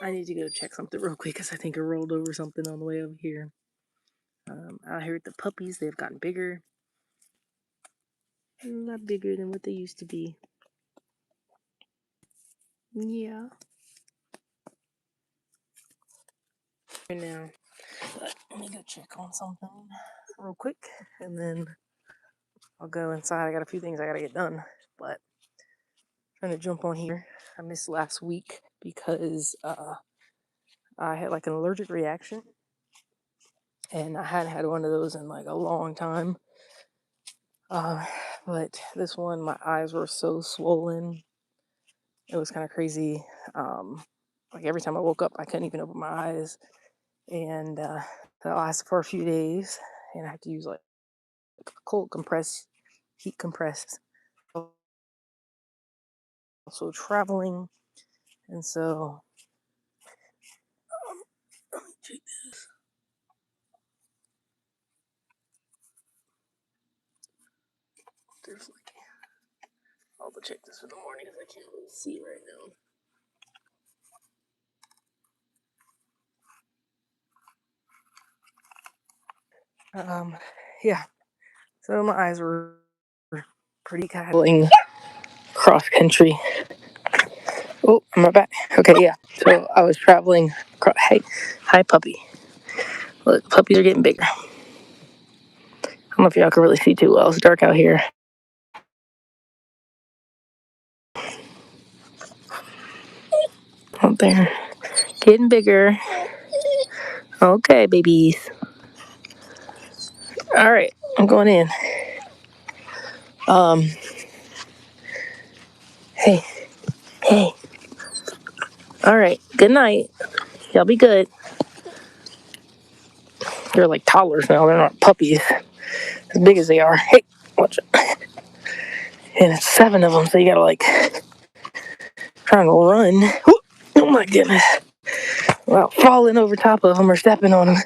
I need to go check something real quick because I think I rolled over something on the way over here. I heard the puppies, they've gotten bigger. A lot bigger than what they used to be. Yeah. Right now. But let me go check on something real quick and then I'll go inside. I got a few things I gotta get done. But trying to jump on here. I missed last week because I had like an allergic reaction. And I hadn't had one of those in like a long time. But this one, my eyes were so swollen. It was kind of crazy. Like every time I woke up, I couldn't even open my eyes. And that lasted for a few days. And I had to use like cold compress, heat compress. Also traveling. And so, let me check this. There's like, I'll go check this in the morning because I can't really see right now. Yeah. So my eyes were pretty kind cross country. Oh, am I back? Okay, yeah. So I was traveling. Hey, hi, puppy. Look, puppies are getting bigger. I don't know if y'all can really see too well. It's dark out here. Out there, getting bigger. Okay, babies. All right, I'm going in. Um, hey, hey. All right, good night. Y'all be good. They're like toddlers now. They're not puppies as big as they are. Hey, watch it. And it's 7 of them, so you gotta like try and run. Oh my goodness. Without falling over top of them or stepping on them.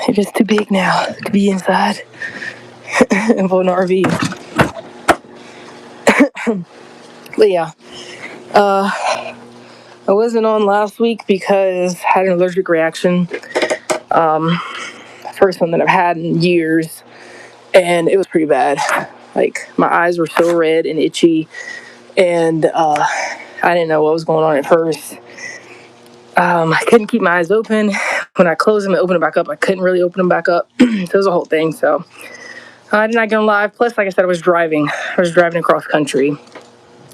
They're just too big now to be inside and for an RV. But yeah, I wasn't on last week because I had an allergic reaction. First one that I've had in years, and it was pretty bad. Like my eyes were so red and itchy, and I didn't know what was going on at first. I couldn't keep my eyes open. When I closed them and opened them back up, I couldn't really open them back up. So it was a whole thing. So I did not go live. Plus, like I said, I was driving. I was driving across country.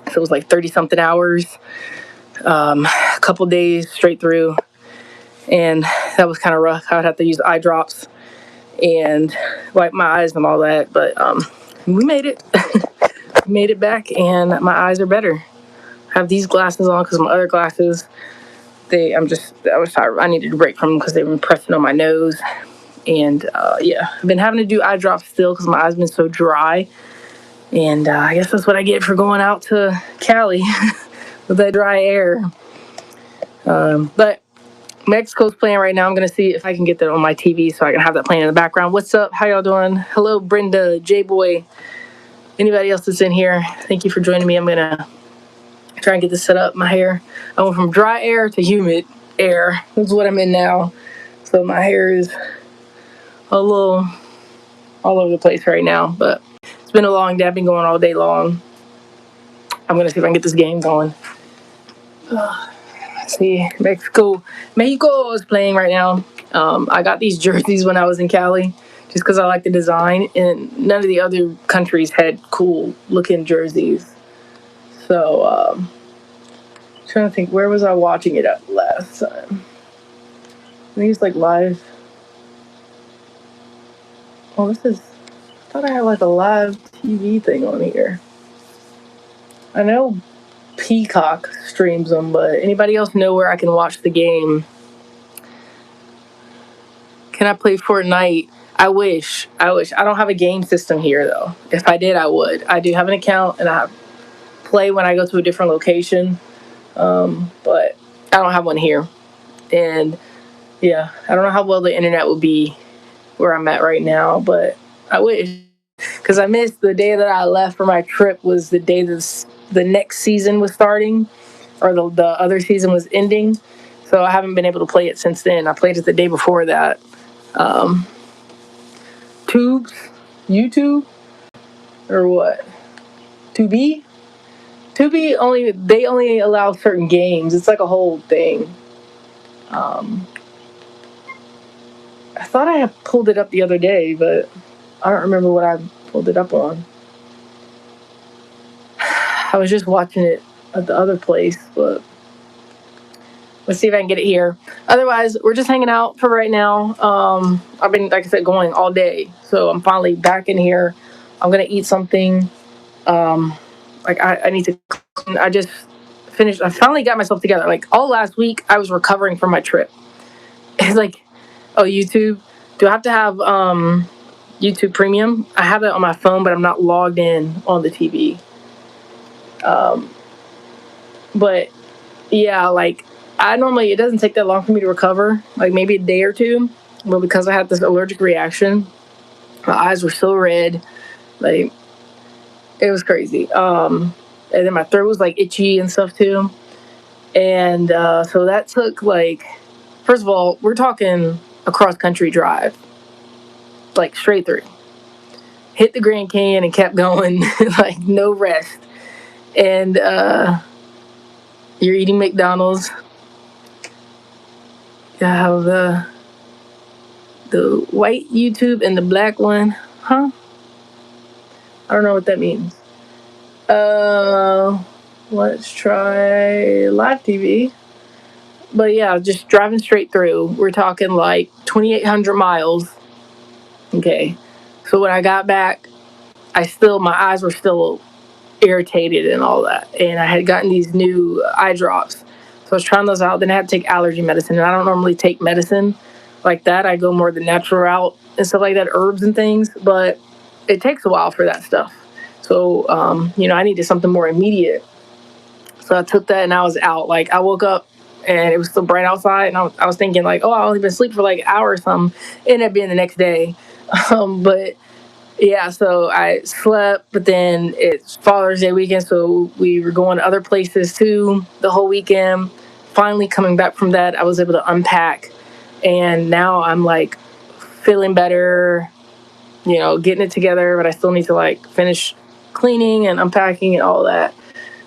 So it was like 30 something hours, a couple days straight through. And that was kind of rough. I would have to use eye drops and wipe my eyes and all that. But we made it. We made it back, and my eyes are better. I have these glasses on because my other glasses, I was tired. I needed a break from them because they were pressing on my nose. And yeah, I've been having to do eye drops still because my eyes been so dry. And I guess that's what I get for going out to Cali with that dry air. But Mexico's playing right now. I'm going to see if I can get that on my TV so I can have that playing in the background. What's up? How y'all doing? Hello, Brenda, J-Boy, anybody else that's in here. Thank you for joining me. I'm going to try and get this set up. My hair, I went from dry air to humid air. That's what I'm in now. So my hair is a little all over the place right now. But it's been a long day. I've been going all day long. I'm going to see if I can get this game going. See, Mexico is playing right now. I got these jerseys when I was in Cali just because I like the design, and none of the other countries had cool looking jerseys. So, trying to think, where was I watching it at last time? I think it's like live. Oh, I thought I had like a live TV thing on here. I know Peacock streams them, but anybody else know where I can watch the game? Can I play Fortnite? I wish. I don't have a game system here though. If I did, I would. I do have an account and I play when I go to a different location, but I don't have one here. And yeah, I don't know how well the internet will be where I'm at right now, but I wish. Because I missed the day that I left for my trip was the day the next season was starting. or the other season was ending. So I haven't been able to play it since then. I played it the day before that. Um, Tubes, YouTube, or what? Tubi, Tubi only they only allow certain games. It's like a whole thing. Um, I thought I had pulled it up the other day, but I don't remember what I pulled it up on. I was just watching it at the other place, but let's see if I can get it here. Otherwise, we're just hanging out for right now. I've been, like I said, going all day, so I'm finally back in here. I'm gonna eat something. Um, I need to. I just finished. I finally got myself together. Like all last week, I was recovering from my trip. It's like, oh, YouTube. Do I have to have YouTube Premium? I have it on my phone, but I'm not logged in on the TV. Um, but yeah, like I normally it doesn't take that long for me to recover, like maybe a day or two. But because I had this allergic reaction, my eyes were so red, like it was crazy. And then my throat was like itchy and stuff too. And so that took like, first of all, we're talking a cross country drive, like straight through. Hit the Grand Canyon and kept going, like no rest. And you're eating McDonald's. You have the white YouTube and the black one, huh? I don't know what that means. Uh, let's try live TV. But yeah, just driving straight through. We're talking like 2,800 miles. Okay. So when I got back, my eyes were still irritated and all that. And I had gotten these new eye drops. So I was trying those out. Then I had to take allergy medicine. And I don't normally take medicine like that. I go more the natural route and stuff like that, herbs and things. But it takes a while for that stuff. So, I needed something more immediate. So I took that and I was out. Like I woke up and it was still bright outside. And I was thinking like, oh, I'll only been asleep for like an hour or something. It ended up being the next day. But yeah, so I slept, but then it's Father's Day weekend, so we were going to other places too the whole weekend. Finally, coming back from that, I was able to unpack, and now I'm like feeling better, getting it together, but I still need to like finish cleaning and unpacking and all that.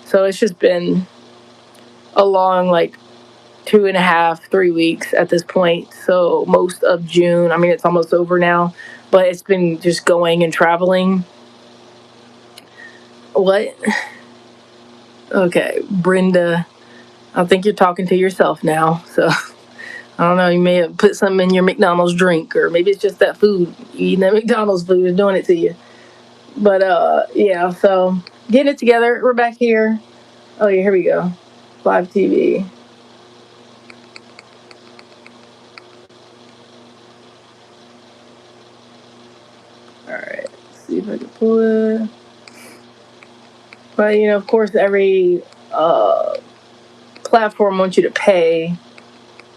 So it's just been a long, like, 2.5, 3 weeks at this point. So most of June, I mean, it's almost over now, but it's been just going and traveling. What? Okay, Brenda, I think you're talking to yourself now. So I don't know, you may have put something in your McDonald's drink, or maybe it's just that food. Eating that McDonald's food is doing it to you. But yeah, so getting it together. We're back here. Oh yeah, here we go. Live TV. All right, let's see if I can pull it. But of course, every platform wants you to pay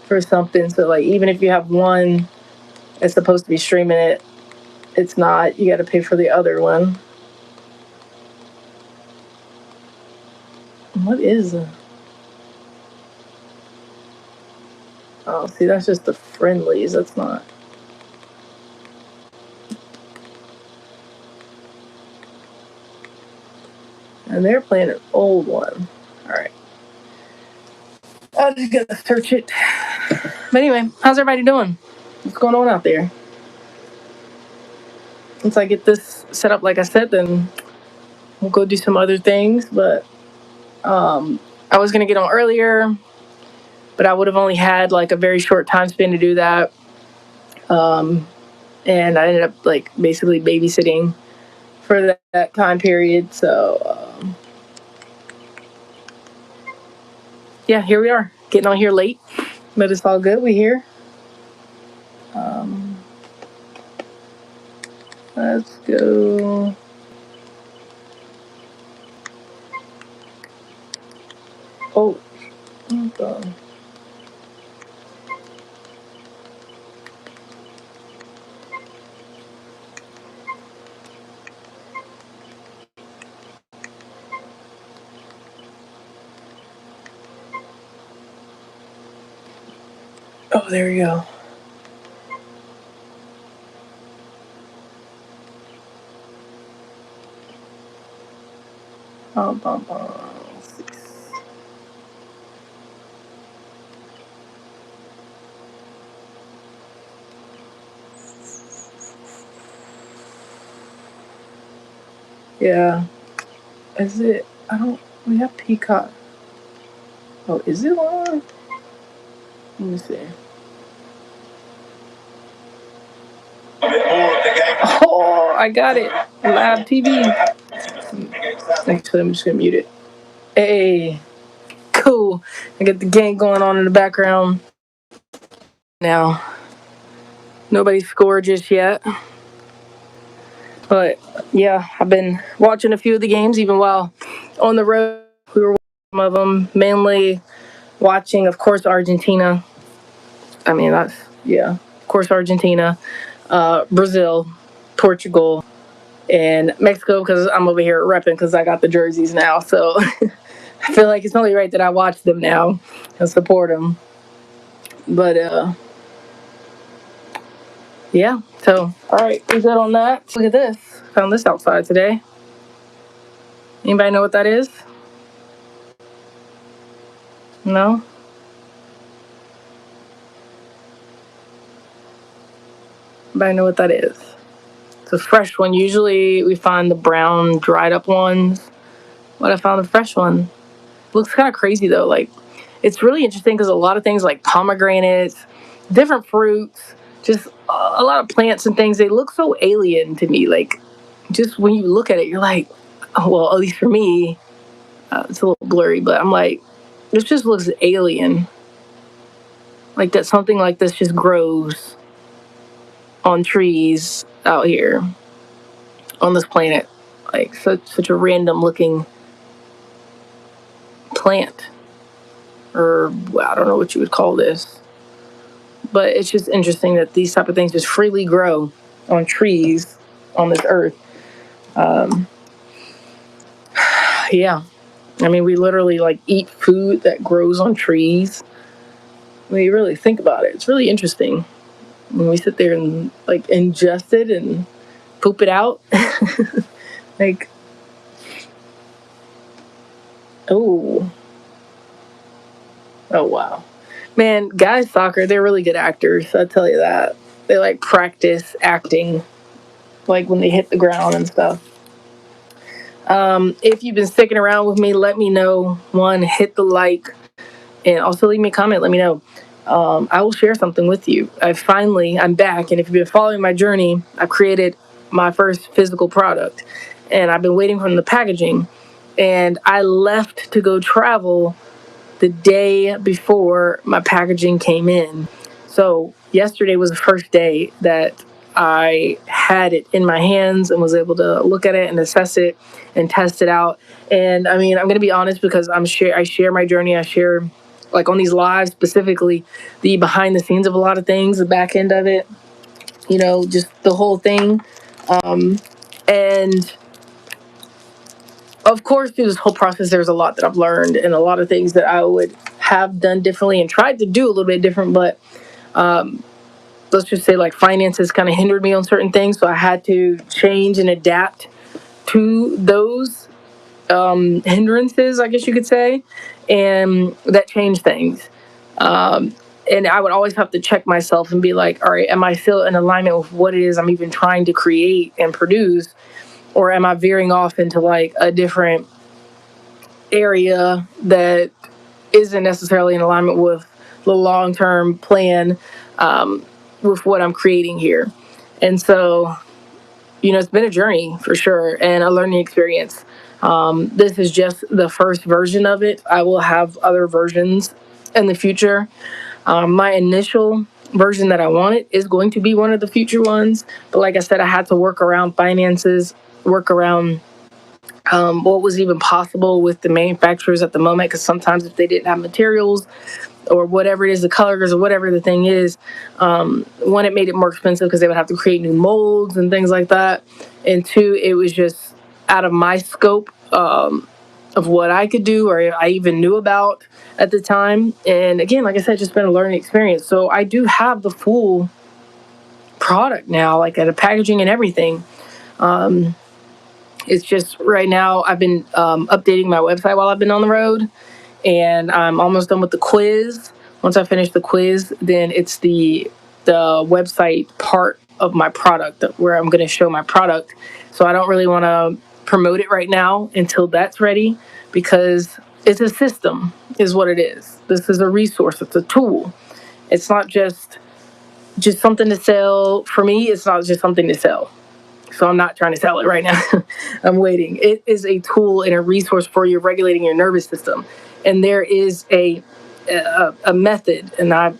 for something. So like, even if you have one that's supposed to be streaming it, it's not. You got to pay for the other one. What is it? Oh, see, that's just the friendlies. That's not. And they're playing an old one. All right. I just gotta search it. But anyway, how's everybody doing? What's going on out there? Once I get this set up, like I said, then we'll go do some other things. But I was gonna get on earlier, but I would have only had like a very short time span to do that. Um, and I ended up like basically babysitting for that time period. So yeah, here we are, getting on here late, but it's all good. We here. Um, let's go. Oh, okay. Oh, there you go. Bum, bum, bum. Yeah. Is it? I don't. We have Peacock. Oh, is it on? Let me see. Oh, I got it. Live TV. Actually, I'm just gonna mute it. Hey, cool. I got the game going on in the background now. Nobody scored just yet, but yeah, I've been watching a few of the games even while on the road. We were watching some of them, mainly watching, of course, Argentina. I mean, that's yeah, of course, Argentina, Brazil, Portugal, and Mexico because I'm over here repping because I got the jerseys now. So I feel like it's only right that I watch them now and support them. But yeah. So all right, we good on that. Look at this. Found this outside today. Anybody know what that is? No. Anybody know what that is? It's a fresh one. Usually we find the brown, dried up ones. But I found a fresh one. Looks kind of crazy though. Like it's really interesting because a lot of things like pomegranates, different fruits, just a lot of plants and things. They look so alien to me. Like just when you look at it, you're like, oh, well, at least for me, it's a little blurry, but I'm like, this just looks alien. Like that something like this just grows on trees out here on this planet. Like such a random looking plant, or well, I don't know what you would call this, but it's just interesting that these type of things just freely grow on trees on this earth. Um, yeah, I mean, we literally like eat food that grows on trees. When you really think about it, it's really interesting when we sit there and like ingest it and poop it out. Like, oh, oh wow, man, guys soccer, they're really good actors. I tell you that. They like practice acting, like when they hit the ground and stuff. If you've been sticking around with me, let me know. One, hit the like, and also leave me a comment. Let me know. I will share something with you. I'm back, and if you've been following my journey, I've created my first physical product, and I've been waiting for the packaging. And I left to go travel the day before my packaging came in. So yesterday was the first day that I had it in my hands and was able to look at it and assess it and test it out. And I mean, I'm going to be honest because I share my journey. I share like on these lives specifically the behind the scenes of a lot of things, the back end of it, just the whole thing. And of course, through this whole process, there's a lot that I've learned and a lot of things that I would have done differently and tried to do a little bit different. But let's just say, like, finances kind of hindered me on certain things. So I had to change and adapt to those hindrances, I guess you could say. And that changed things. And I would always have to check myself and be like, all right, am I still in alignment with what it is I'm even trying to create and produce? Or am I veering off into like a different area that isn't necessarily in alignment with the long term plan with what I'm creating here? And so, it's been a journey for sure and a learning experience. This is just the first version of it. I will have other versions in the future. My initial version that I wanted is going to be one of the future ones. But like I said, I had to work around finances, work around what was even possible with the manufacturers at the moment, because sometimes if they didn't have materials or whatever it is, the colors or whatever the thing is, one, it made it more expensive because they would have to create new molds and things like that, and two, it was just out of my scope of what I could do or I even knew about at the time. And again, like I said, just been a learning experience. So I do have the full product now, like at a packaging and everything. It's just right now I've been updating my website while I've been on the road, and I'm almost done with the quiz. Once I finish the quiz, then it's the website part of my product where I'm going to show my product. So I don't really want to promote it right now until that's ready, because it's a system, is what it is. This is a resource. It's a tool. It's not just something to sell. For me, it's not just something to sell. So I'm not trying to sell it right now. I'm waiting. It is a tool and a resource for you regulating your nervous system. And there is a method, and I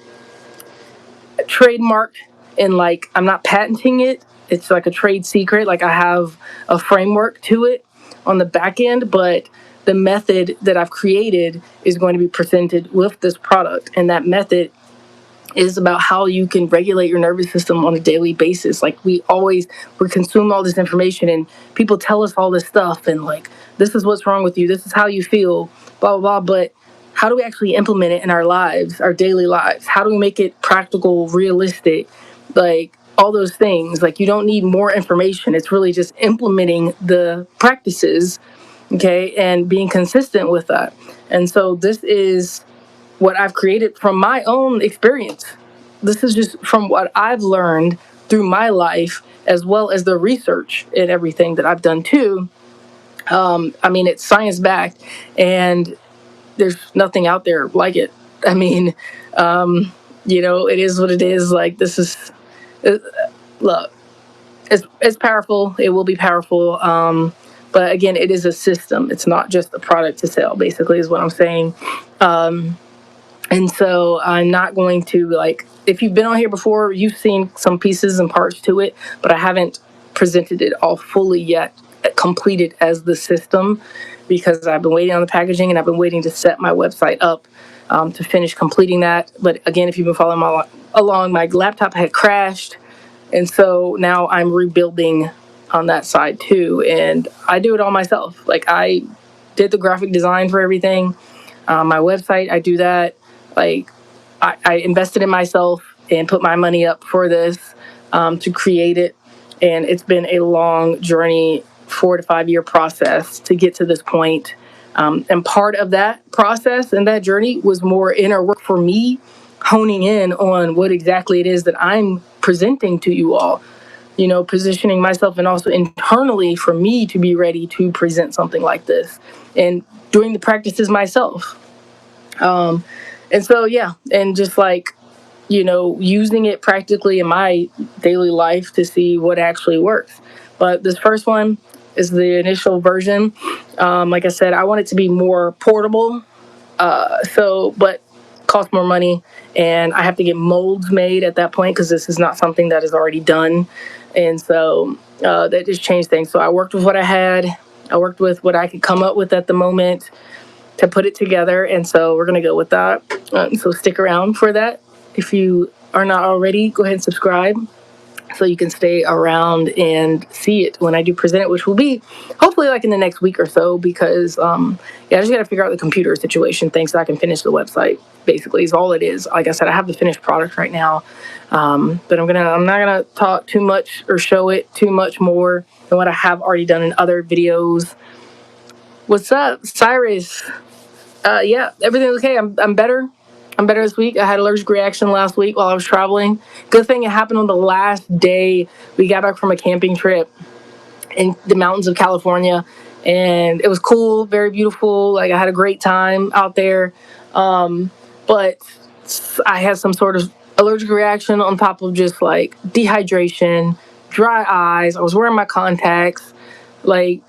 trademarked, and like I'm not patenting it. It's like a trade secret. Like I have a framework to it on the back end, but the method that I've created is going to be presented with this product. And that method is about how you can regulate your nervous system on a daily basis. Like we consume all this information, and people tell us all this stuff, and like, this is what's wrong with you, this is how you feel, blah, blah, blah. But how do we actually implement it in our lives, our daily lives? How do we make it practical, realistic? Like all those things. Like you don't need more information. It's really just implementing the practices, okay, and being consistent with that. And so this is what I've created from my own experience. This is just from what I've learned through my life, as well as the research and everything that I've done too. I mean, it's science backed, and there's nothing out there like it. I mean, it is what it is. Like this is, look, it's powerful. It will be powerful. But again, it is a system. It's not just a product to sell, basically, is what I'm saying. And so I'm not going to, like, if you've been on here before, you've seen some pieces and parts to it, but I haven't presented it all fully yet, completed as the system, because I've been waiting on the packaging and I've been waiting to set my website up to finish completing that. But again, if you've been following along, my laptop had crashed. And so now I'm rebuilding on that side too. And I do it all myself. Like I did the graphic design for everything. My website, I do that. Like I invested in myself and put my money up for this to create it. And it's been a long journey, 4 to 5 year process to get to this point. And part of that process and that journey was more inner work for me, honing in on what exactly it is that I'm presenting to you all, positioning myself, and also internally for me to be ready to present something like this and doing the practices myself. And so, yeah, and just like, using it practically in my daily life to see what actually works. But this first one is the initial version. Like I said, I want it to be more portable. But cost more money, and I have to get molds made at that point because this is not something that is already done. And so that just changed things. So I worked with what I had. I worked with what I could come up with at the moment to put it together, and so we're going to go with that. So stick around for that. If you are not already, go ahead and subscribe so you can stay around and see it when I do present it, which will be hopefully like in the next week or so, because I just got to figure out the computer situation thing so I can finish the website, basically, is all it is. Like I said, I have the finished product right now, but I'm not gonna talk too much or show it too much more than what I have already done in other videos. What's up, Cyrus? Yeah, everything's okay. I'm better. I'm better this week. I had an allergic reaction last week while I was traveling. Good thing it happened on the last day. We got back from a camping trip in the mountains of California, and it was cool, very beautiful. Like I had a great time out there. But I had some sort of allergic reaction on top of just like dehydration, dry eyes. I was wearing my contacts. Like,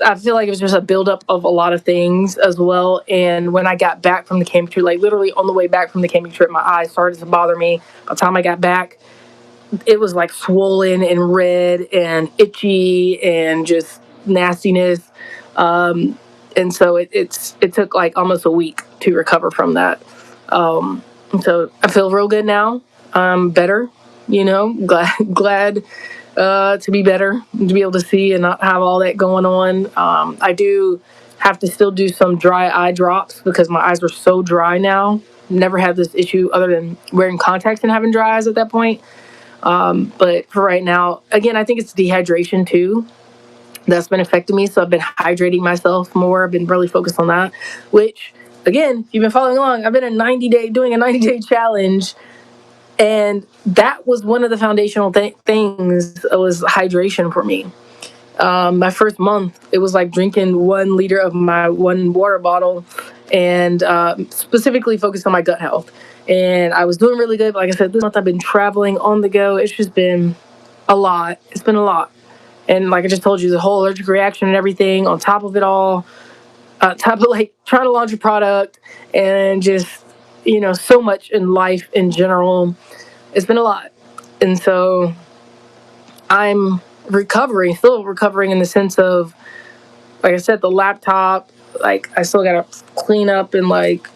I feel like it was just a buildup of a lot of things as well. And when I got back from the camping trip, like literally on the way back from the camping trip, my eyes started to bother me. By the time I got back, it was like swollen and red and itchy and just nastiness. And so it took like almost a week to recover from that. So I feel real good now. I'm better, glad to be better, to be able to see and not have all that going on. I do have to still do some dry eye drops because my eyes are so dry now. Never had this issue other than wearing contacts and having dry eyes at that point. But for right now, again, I think it's dehydration too that's been affecting me. So I've been hydrating myself more. I've been really focused on that, which again, if you've been following along, I've been doing a 90-day challenge. And that was one of the foundational things was hydration for me. My first month, it was like drinking 1 liter of my one water bottle and specifically focused on my gut health. And I was doing really good. But like I said, this month I've been traveling on the go. It's just been a lot. It's been a lot. And like I just told you, the whole allergic reaction and everything on top of it all, top of like trying to launch a product and just, so much in life in general. It's been a lot. And so I'm still recovering in the sense of, like I said, the laptop, like I still got to clean up and like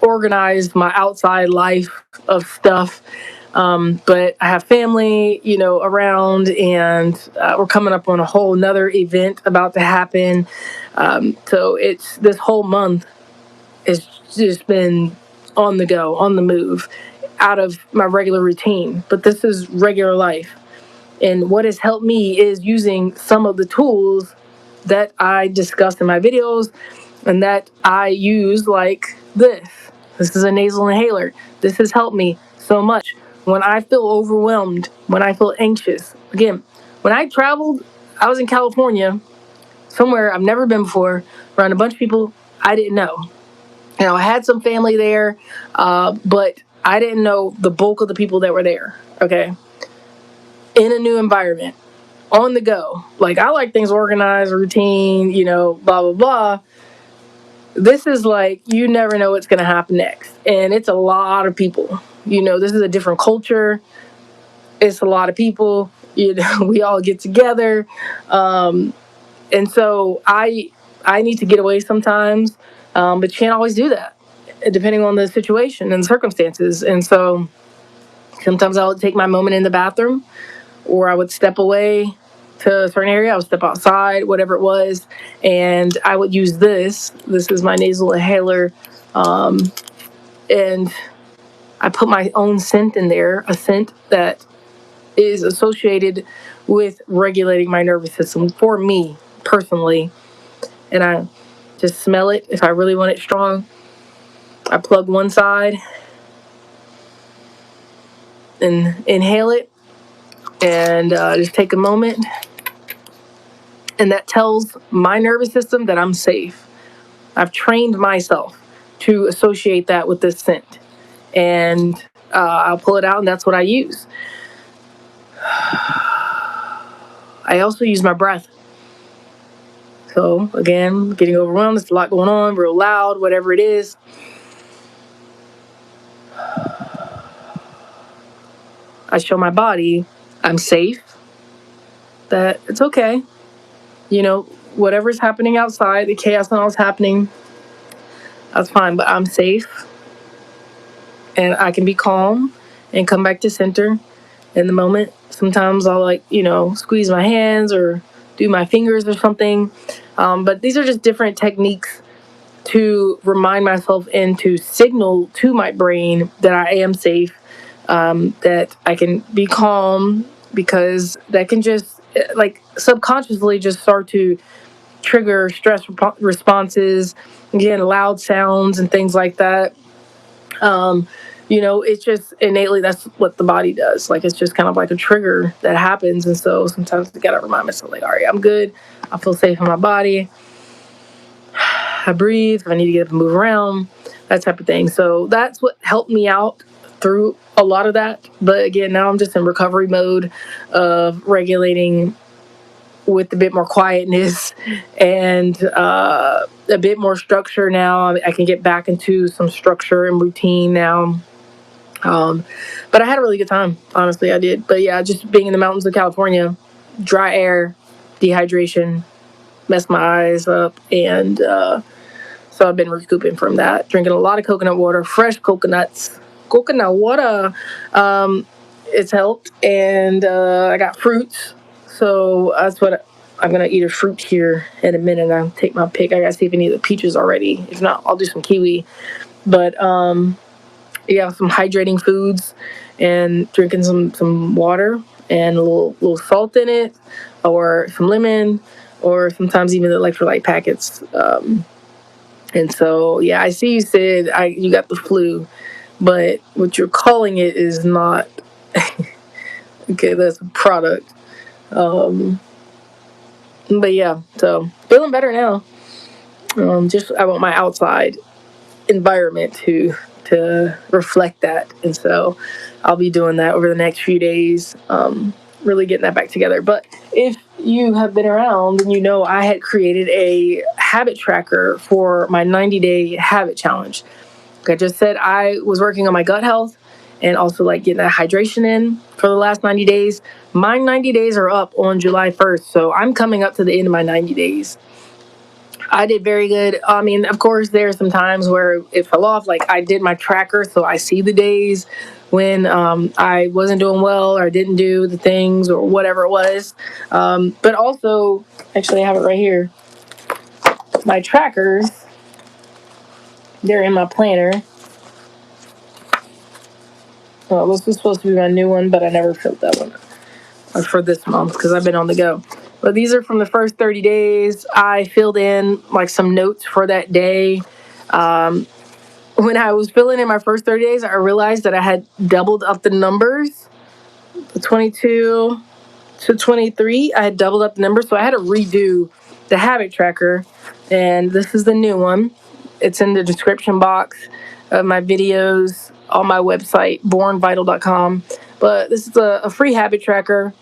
organize my outside life of stuff. But I have family, around, and we're coming up on a whole nother event about to happen. So it's this whole month has just been on the go, on the move, out of my regular routine. But this is regular life. And what has helped me is using some of the tools that I discussed in my videos and that I use, like this. This is a nasal inhaler. This has helped me so much. When I feel overwhelmed, when I feel anxious. Again, when I traveled, I was in California, somewhere I've never been before, around a bunch of people I didn't know. I had some family there, but I didn't know the bulk of the people that were there, okay? In a new environment, on the go. Like, I like things organized, routine, blah, blah, blah. This is like, you never know what's going to happen next. And it's a lot of people. This is a different culture. It's a lot of people. We all get together. And so I need to get away sometimes, but you can't always do that, depending on the situation and circumstances. And so sometimes I would take my moment in the bathroom, or I would step away to a certain area. I would step outside, whatever it was, and I would use this. This is my nasal inhaler, and I put my own scent in there, a scent that is associated with regulating my nervous system for me personally. And I just smell it. If I really want it strong, I plug one side and inhale it, and just take a moment. And that tells my nervous system that I'm safe. I've trained myself to associate that with this scent. And I'll pull it out, and that's what I use. I also use my breath. So, again, getting overwhelmed, there's a lot going on, real loud, whatever it is. I show my body I'm safe, that it's okay. Whatever's happening outside, the chaos and all is happening, that's fine, but I'm safe. And I can be calm and come back to center in the moment. Sometimes I'll squeeze my hands or do my fingers or something. But these are just different techniques to remind myself and to signal to my brain that I am safe, that I can be calm, because that can just subconsciously just start to trigger stress responses, again, loud sounds and things like that. It's just innately, that's what the body does. Like, it's just kind of like a trigger that happens. And so sometimes I gotta remind myself, like, all right, I'm good. I feel safe in my body. I breathe. If I need to get up and move around, that type of thing. So that's what helped me out through a lot of that. But again, now I'm just in recovery mode of regulating with a bit more quietness and a bit more structure now. I can get back into some structure and routine now. But I had a really good time. Honestly, I did. But yeah, just being in the mountains of California, dry air, dehydration, messed my eyes up. And so I've been recouping from that. Drinking a lot of coconut water, fresh coconut water. It's helped. And I got fruits. So that's what I'm gonna eat a fruit here in a minute. I'll take my pick. I gotta see if any of the peaches are ready. If not, I'll do some kiwi. But yeah, some hydrating foods and drinking some water and a little salt in it, or some lemon, or sometimes even the electrolyte packets. And so yeah, I see you said you got the flu, but what you're calling it is not. Okay, that's a product. Um, but yeah, so feeling better now. Just I want my outside environment to reflect that, and so I'll be doing that over the next few days. Really getting that back together. But if you have been around, then you know I had created a habit tracker for my 90-day habit challenge. Like I just said, I was working on my gut health and also like getting that hydration in for the last 90 days. My 90 days are up on July 1st, so I'm coming up to the end of my 90 days. I did very good. I mean, of course, there are some times where it fell off. Like I did my tracker, so I see the days when I wasn't doing well or didn't do the things or whatever it was. But also, actually, I have it right here. My trackers, they're in my planner. Well, this was supposed to be my new one, but I never filled that one for this month because I've been on the go. But these are from the first 30 days. I filled in like some notes for that day. When I was filling in my first 30 days, I realized that I had doubled up the numbers. The 22 to 23, I had doubled up the numbers. So I had to redo the habit tracker. And this is the new one. It's in the description box of my videos on my website, bornvital.com. But this is a free habit tracker.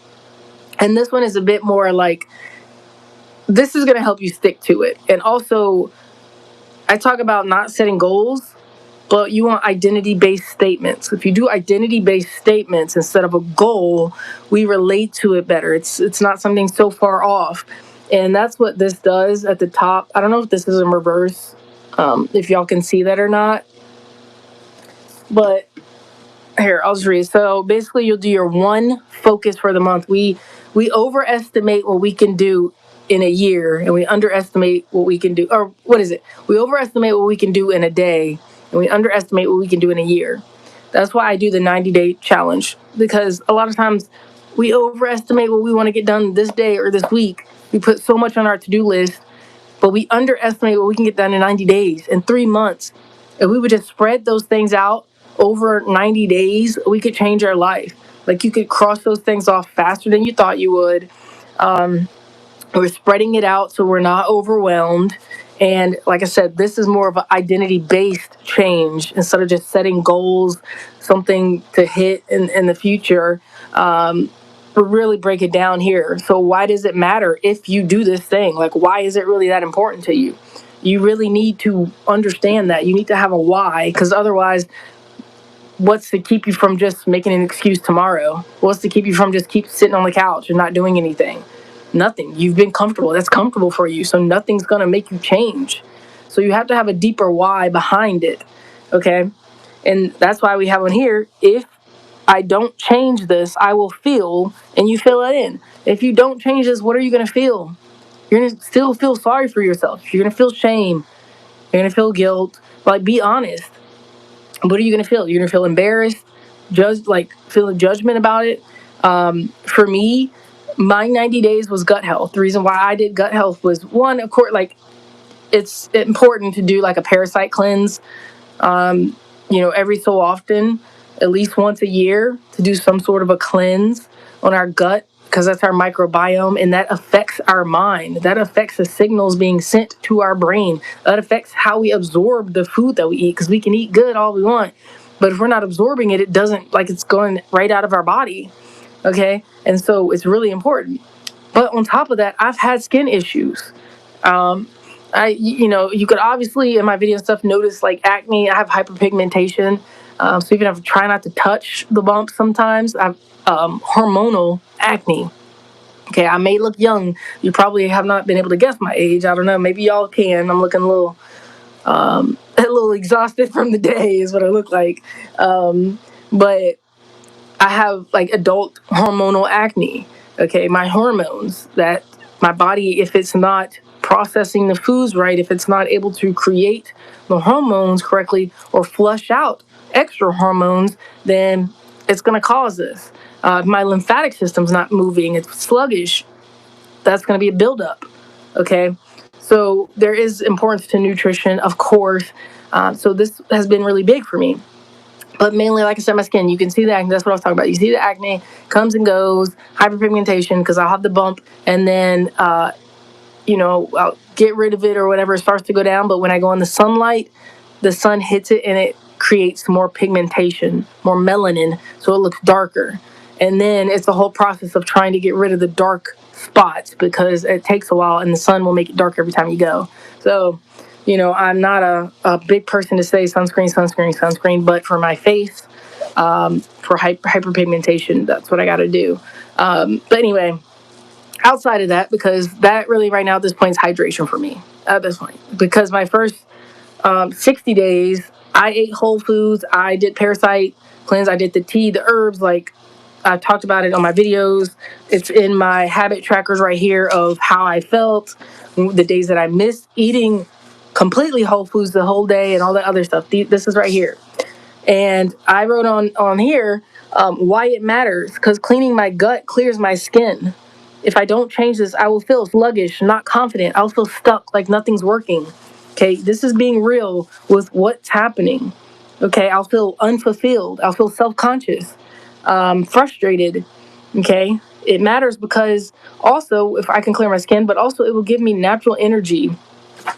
And this one is a bit more like, this is going to help you stick to it. And also, I talk about not setting goals, but you want identity-based statements. If you do identity-based statements instead of a goal, we relate to it better. It's not something so far off. And that's what this does at the top. I don't know if this is in reverse, if y'all can see that or not. But here, I'll just read. So basically, you'll do your one focus for the month. We overestimate what we can do in a year, and we underestimate what we can do. Or what is it? We overestimate what we can do in a day, and we underestimate what we can do in a year. That's why I do the 90-day challenge, because a lot of times we overestimate what we want to get done this day or this week. We put so much on our to-do list, but we underestimate what we can get done in 90 days, in 3 months. If we would just spread those things out over 90 days, we could change our life. Like you could cross those things off faster than you thought you would. We're spreading it out so we're not overwhelmed. And like I said, this is more of an identity-based change instead of just setting goals, something to hit in the future. We really break it down here. So why does it matter if you do this thing? Like, why is it really that important to you? You really need to understand that. You need to have a why, because otherwise, what's to keep you from just making an excuse tomorrow? What's to keep you from just keep sitting on the couch and not doing anything? Nothing. You've been comfortable. That's comfortable for you. So nothing's going to make you change. So you have to have a deeper why behind it. Okay. And that's why we have on here. If I don't change this, I will feel, and you fill it in. If you don't change this, what are you going to feel? You're going to still feel sorry for yourself. You're going to feel shame. You're going to feel guilt. Like, be honest. What are you going to feel? You're going to feel embarrassed, feel a judgment about it. For me, my 90 days was gut health. The reason why I did gut health was, one, of course, like, it's important to do like a parasite cleanse, every so often, at least once a year, to do some sort of a cleanse on our gut, because that's our microbiome, and that affects our mind. That affects the signals being sent to our brain. That affects how we absorb the food that we eat, because we can eat good all we want, but if we're not absorbing it, it doesn't, like, it's going right out of our body. Okay? And so it's really important. But on top of that, I've had skin issues. You could obviously in my video and stuff notice like acne. I have hyperpigmentation, so even if I try not to touch the bumps, sometimes I have hormonal acne. Okay, I may look young. You probably have not been able to guess my age. I don't know. Maybe y'all can. I'm looking a little exhausted from the day, is what I look like. But I have like adult hormonal acne. Okay, my hormones that My body, if it's not processing the foods right, if it's not able to create the hormones correctly or flush out extra hormones, then it's going to cause this. My lymphatic system's not moving, it's sluggish. That's going to be a buildup. Okay. So there is importance to nutrition, of course. So this has been really big for me. But mainly, like I said, my skin, you can see the acne. That's what I was talking about. You see the acne comes and goes, hyperpigmentation, because I'll have the bump, and then, I'll get rid of it or whatever. It starts to go down. But when I go in the sunlight, the sun hits it and it creates more pigmentation, more melanin, so it looks darker. And then it's the whole process of trying to get rid of the dark spots because it takes a while and the sun will make it dark every time you go. So, I'm not a big person to say sunscreen, but for my face, for hyperpigmentation, that's what I got to do. But anyway, outside of that, because that really right now at this point is hydration for me at this point. Because my first 60 days, I ate whole foods. I did parasite cleanse. I did the tea, the herbs, like I talked about it on my videos. It's in my habit trackers right here of how I felt, the days that I missed eating completely whole foods the whole day and all that other stuff. This is right here. And I wrote on here why it matters, because cleaning my gut clears my skin. If I don't change this, I will feel sluggish, not confident. I'll feel stuck, like nothing's working. Okay, this is being real with what's happening. Okay, I'll feel unfulfilled. I'll feel self-conscious, frustrated. Okay, it matters because also if I can clear my skin, but also it will give me natural energy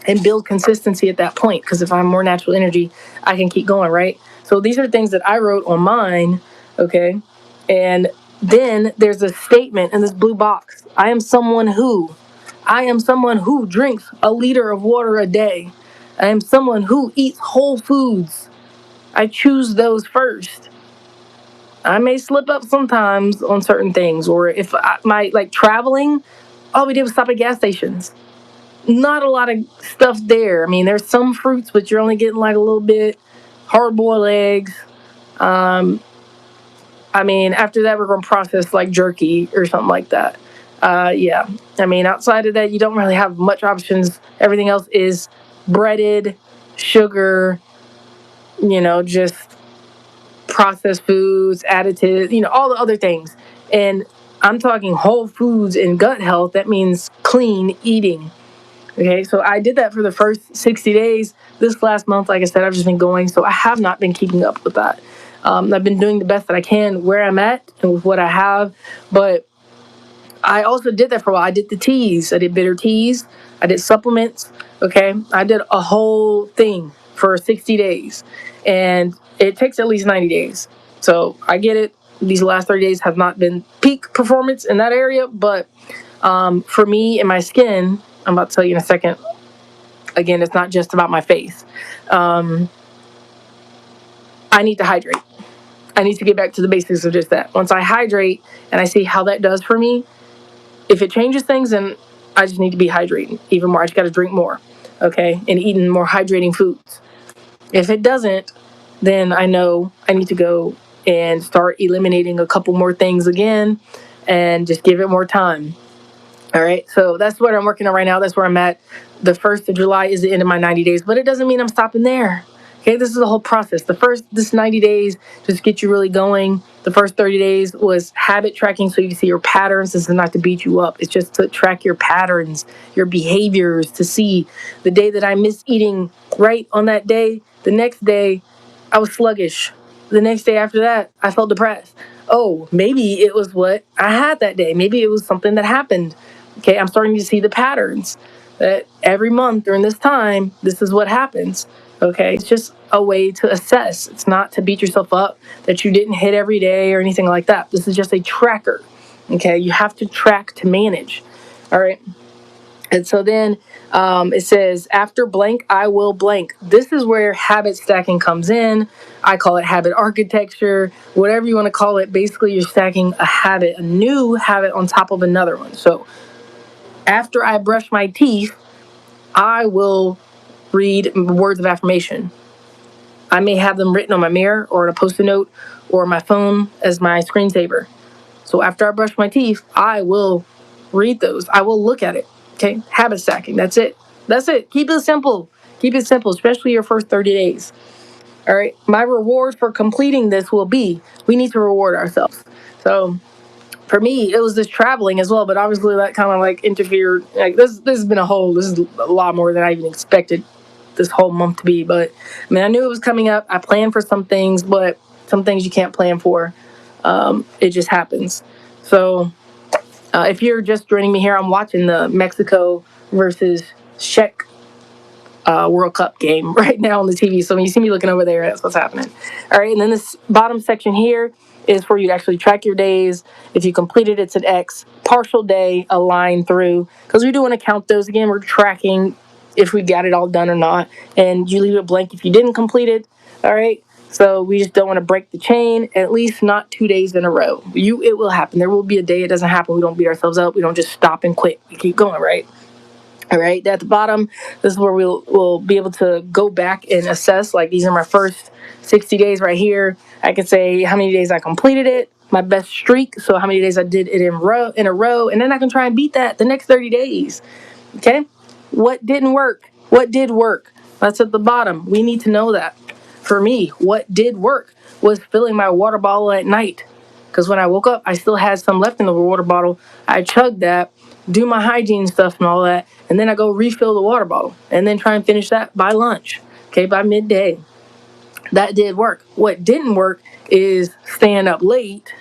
and build consistency at that point. Because if I'm more natural energy, I can keep going, right? So these are things that I wrote on mine, okay? And then there's a statement in this blue box. I am someone who drinks a liter of water a day. I am someone who eats whole foods. I choose those first. I may slip up sometimes on certain things, or if my like traveling, all we did was stop at gas stations. Not a lot of stuff there. I mean, there's some fruits, but you're only getting like a little bit. Hard-boiled eggs. After that, we're going to process like jerky or something like that. Yeah. I mean, outside of that, you don't really have much options. Everything else is breaded, sugar, just processed foods, additives, all the other things. And I'm talking whole foods and gut health. That means clean eating. Okay, so I did that for the first 60 days. This last month, like I said, I've just been going, so I have not been keeping up with that. I've been doing the best that I can where I'm at and with what I have, but I also did that for a while. I did the teas. I did bitter teas. I did supplements. Okay, I did a whole thing for 60 days, and it takes at least 90 days. So I get it. These last 30 days have not been peak performance in that area, but for me and my skin, I'm about to tell you in a second. Again, it's not just about my face. I need to hydrate. I need to get back to the basics of just that. Once I hydrate and I see how that does for me, if it changes things, then I just need to be hydrating even more. I just got to drink more, okay, and eating more hydrating foods. If it doesn't, then I know I need to go and start eliminating a couple more things again and just give it more time. All right, so that's what I'm working on right now. That's where I'm at. The 1st of July is the end of my 90 days, but it doesn't mean I'm stopping there. Okay, this is the whole process. This 90 days just get you really going. The first 30 days was habit tracking so you can see your patterns. This is not to beat you up. It's just to track your patterns, your behaviors, to see the day that I missed eating right on that day. The next day, I was sluggish. The next day after that, I felt depressed. Oh, maybe it was what I had that day. Maybe it was something that happened. Okay, I'm starting to see the patterns that every month during this time, this is what happens. Okay, it's just a way to assess. It's not to beat yourself up that you didn't hit every day or anything like that. This is just a tracker. Okay, you have to track to manage. All right. And so then it says, after blank, I will blank. This is where habit stacking comes in. I call it habit architecture, whatever you want to call it. Basically, you're stacking a new habit on top of another one. So after I brush my teeth, I will read words of affirmation. I may have them written on my mirror or on a post-it note or my phone as my screensaver. So after I brush my teeth, I will Read those. I will look at it. Okay. Habit stacking. That's it. That's it. Keep it simple. Keep it simple, especially your first 30 days. All right. My reward for completing this will be we need to reward ourselves. So for me, it was this traveling as well, but obviously that kind of like interfered. Like this has been this is a lot more than I even expected this whole month to be. But I mean, I knew it was coming up. I planned for some things, but some things you can't plan for. It just happens. So if you're just joining me here, I'm watching the Mexico versus Czech World Cup game right now on the TV. So when you see me looking over there, that's what's happening. All right, and then this bottom section here is for you to actually track your days. If you completed, it's an X. Partial day, a line through. Because we do want to count those again. We're tracking if we got it all done or not. And you leave it blank if you didn't complete it. All right. So we just don't want to break the chain, at least not 2 days in a row. It will happen. There will be a day it doesn't happen. We don't beat ourselves up. We don't just stop and quit. We keep going, right? All right, at the bottom, this is where we'll be able to go back and assess. Like these are my first 60 days right here. I can say how many days I completed it, my best streak, so how many days I did it in a row, and then I can try and beat that the next 30 days. Okay, what didn't work? What did work? That's at the bottom. We need to know that. For me, what did work was filling my water bottle at night. Because when I woke up, I still had some left in the water bottle. I chugged that, do my hygiene stuff and all that, and then I go refill the water bottle and then try and finish that by lunch, okay, by midday. That did work. What didn't work is staying up late,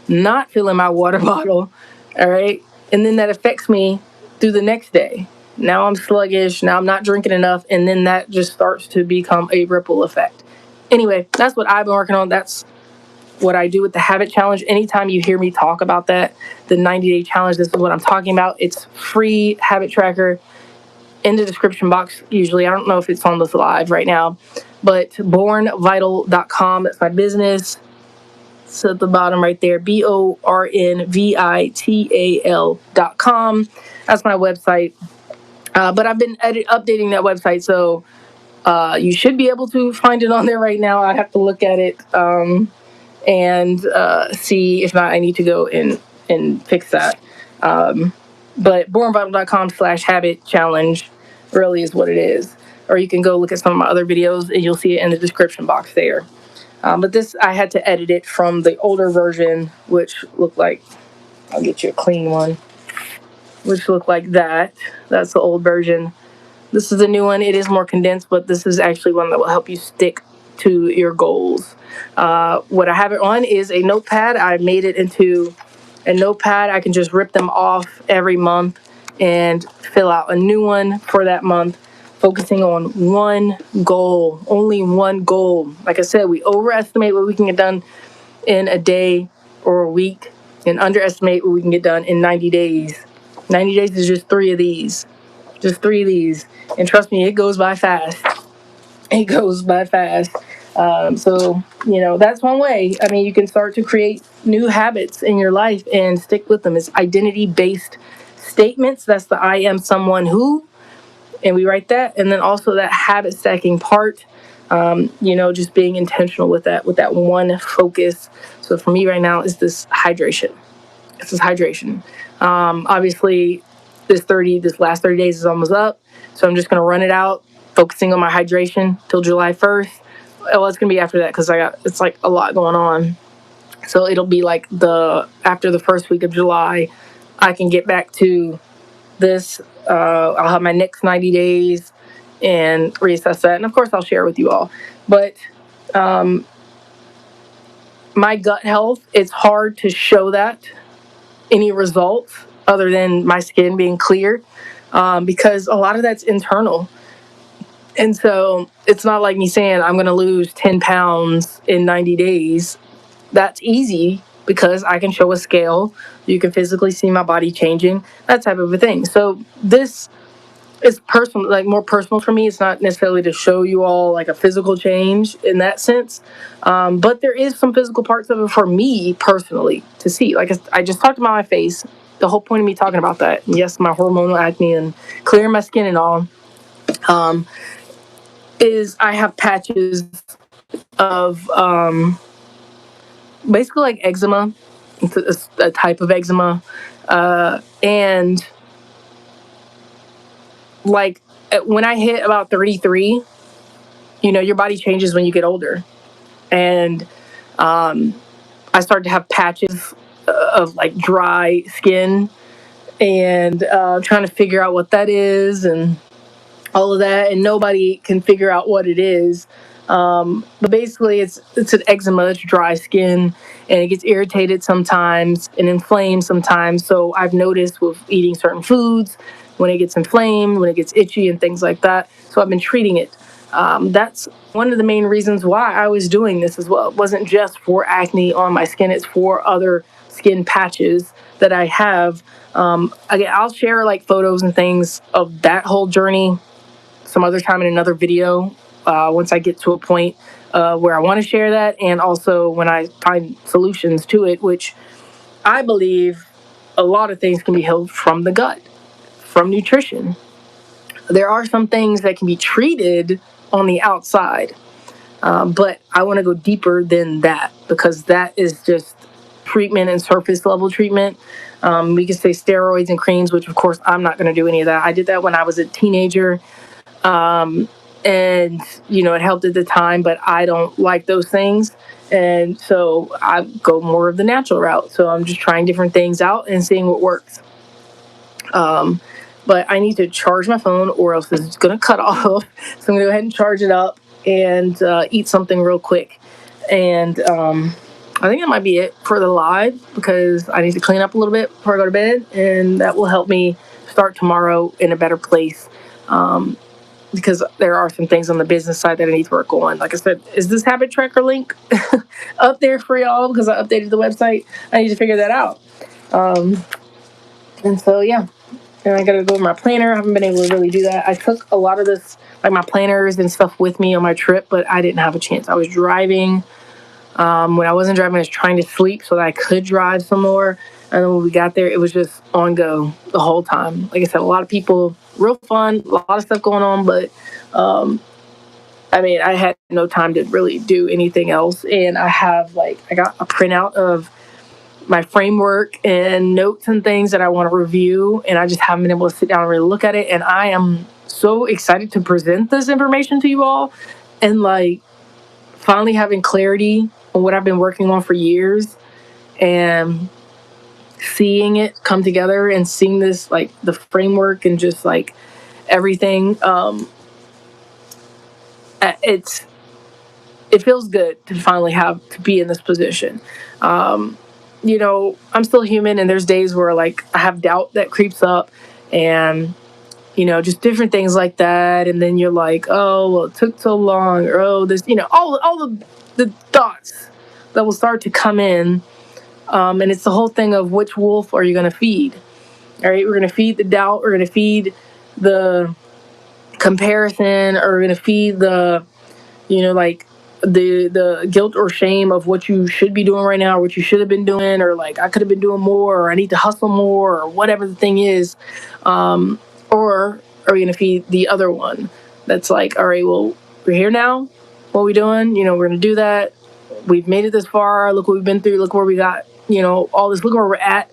not filling my water bottle, all right, and then that affects me through the next day. Now I'm sluggish, now I'm not drinking enough, and then that just starts to become a ripple effect. Anyway, that's what I've been working on. That's what I do with the habit challenge. Anytime you hear me talk about that, the 90-day challenge, this is what I'm talking about. It's free habit tracker in the description box usually. I don't know if it's on this live right now, but bornvital.com. That's my business. It's at the bottom right there, bornvital.com. That's my website. But I've been updating that website, so you should be able to find it on there right now. I'd have to look at it and see if not I need to go and fix that. But bornvital.com/habit challenge really is what it is. Or you can go look at some of my other videos and you'll see it in the description box there. But this, I had to edit it from the older version, which looked like, I'll get you a clean one, which looked like that. That's the old version. This is the new one. It is more condensed, but this is actually one that will help you stick to your goals. What I have it on is a notepad. I made it into a notepad. I can just rip them off every month and fill out a new one for that month, focusing on one goal, only one goal. Like I said, we overestimate what we can get done in a day or a week and underestimate what we can get done in 90 days. 90 days is just 3 of these. Just 3 of these. And trust me, it goes by fast. It goes by fast. So, that's one way. I mean, you can start to create new habits in your life and stick with them. It's identity-based statements. That's the I am someone who, and we write that. And then also that habit stacking part, just being intentional with that one focus. So for me right now is this hydration. Obviously, this last 30 days is almost up. So I'm just going to run it out, focusing on my hydration till July 1st. Well, it's going to be after that because it's like a lot going on. So it'll be like after the first week of July, I can get back to this. I'll have my next 90 days and reassess that. And of course, I'll share with you all. But my gut health, it's hard to show that any results other than my skin being clear because a lot of that's internal. And so it's not like me saying I'm going to lose 10 pounds in 90 days. That's easy because I can show a scale. You can physically see my body changing, that type of a thing. So this is personal, like more personal for me. It's not necessarily to show you all like a physical change in that sense. But there is some physical parts of it for me personally to see. Like I just talked about my face. The whole point of me talking about that, and yes, my hormonal acne and clearing my skin and all, is I have patches of basically like eczema It's a type of eczema. And like when I hit about 33, your body changes when you get older. And I started to have patches of like dry skin, and trying to figure out what that is and all of that, and nobody can figure out what it is. But basically, it's an eczema, it's dry skin, and it gets irritated sometimes and inflamed sometimes. So I've noticed with eating certain foods, when it gets inflamed, when it gets itchy, and things like that. So I've been treating it. That's one of the main reasons why I was doing this as well. It wasn't just for acne on my skin; it's for other skin patches that I have. Again, I'll share like photos and things of that whole journey some other time in another video, once I get to a point where I want to share that, and also when I find solutions to it, which I believe a lot of things can be healed from the gut, from nutrition. There are some things that can be treated on the outside, but I want to go deeper than that, because that is just treatment and surface level treatment. We can say steroids and creams, which of course I'm not going to do any of that. I did that when I was a teenager. And it helped at the time, but I don't like those things, and so I go more of the natural route. So I'm just trying different things out and seeing what works. But I need to charge my phone, or else it's going to cut off. So I'm going to go ahead and charge it up and eat something real quick. And I think that might be it for the live, because I need to clean up a little bit before I go to bed, and that will help me start tomorrow in a better place. Because there are some things on the business side that I need to work on. Like I said, is this habit tracker link up there for y'all? Because I updated the website. I need to figure that out. And so, yeah. And I got to go over my planner. I haven't been able to really do that. I took a lot of this, like my planners and stuff with me on my trip, but I didn't have a chance. I was driving. When I wasn't driving, I was trying to sleep so that I could drive some more. And then when we got there, it was just on go the whole time. Like I said, a lot of people, real fun, a lot of stuff going on, but I had no time to really do anything else. And I got a printout of my framework and notes and things that I want to review, and I just haven't been able to sit down and really look at it. And I am so excited to present this information to you all, and like finally having clarity on what I've been working on for years, and seeing it come together, and seeing this, like the framework and just like everything. It feels good to finally to be in this position. I'm still human, and there's days where like I have doubt that creeps up, and just different things like that. And then you're like, oh, well, it took so long, or oh, this, all the thoughts that will start to come in. And it's the whole thing of, which wolf are you going to feed? All right, we're going to feed the doubt, we're going to feed the comparison, or we're going to feed the, like the guilt or shame of what you should be doing right now, or what you should have been doing, or like I could have been doing more, or I need to hustle more, or whatever the thing is. Or are we going to feed the other one that's like, all right, well, we're here now. What are we doing? We're going to do that. We've made it this far. Look what we've been through. Look where we got, all this. Look where we're at.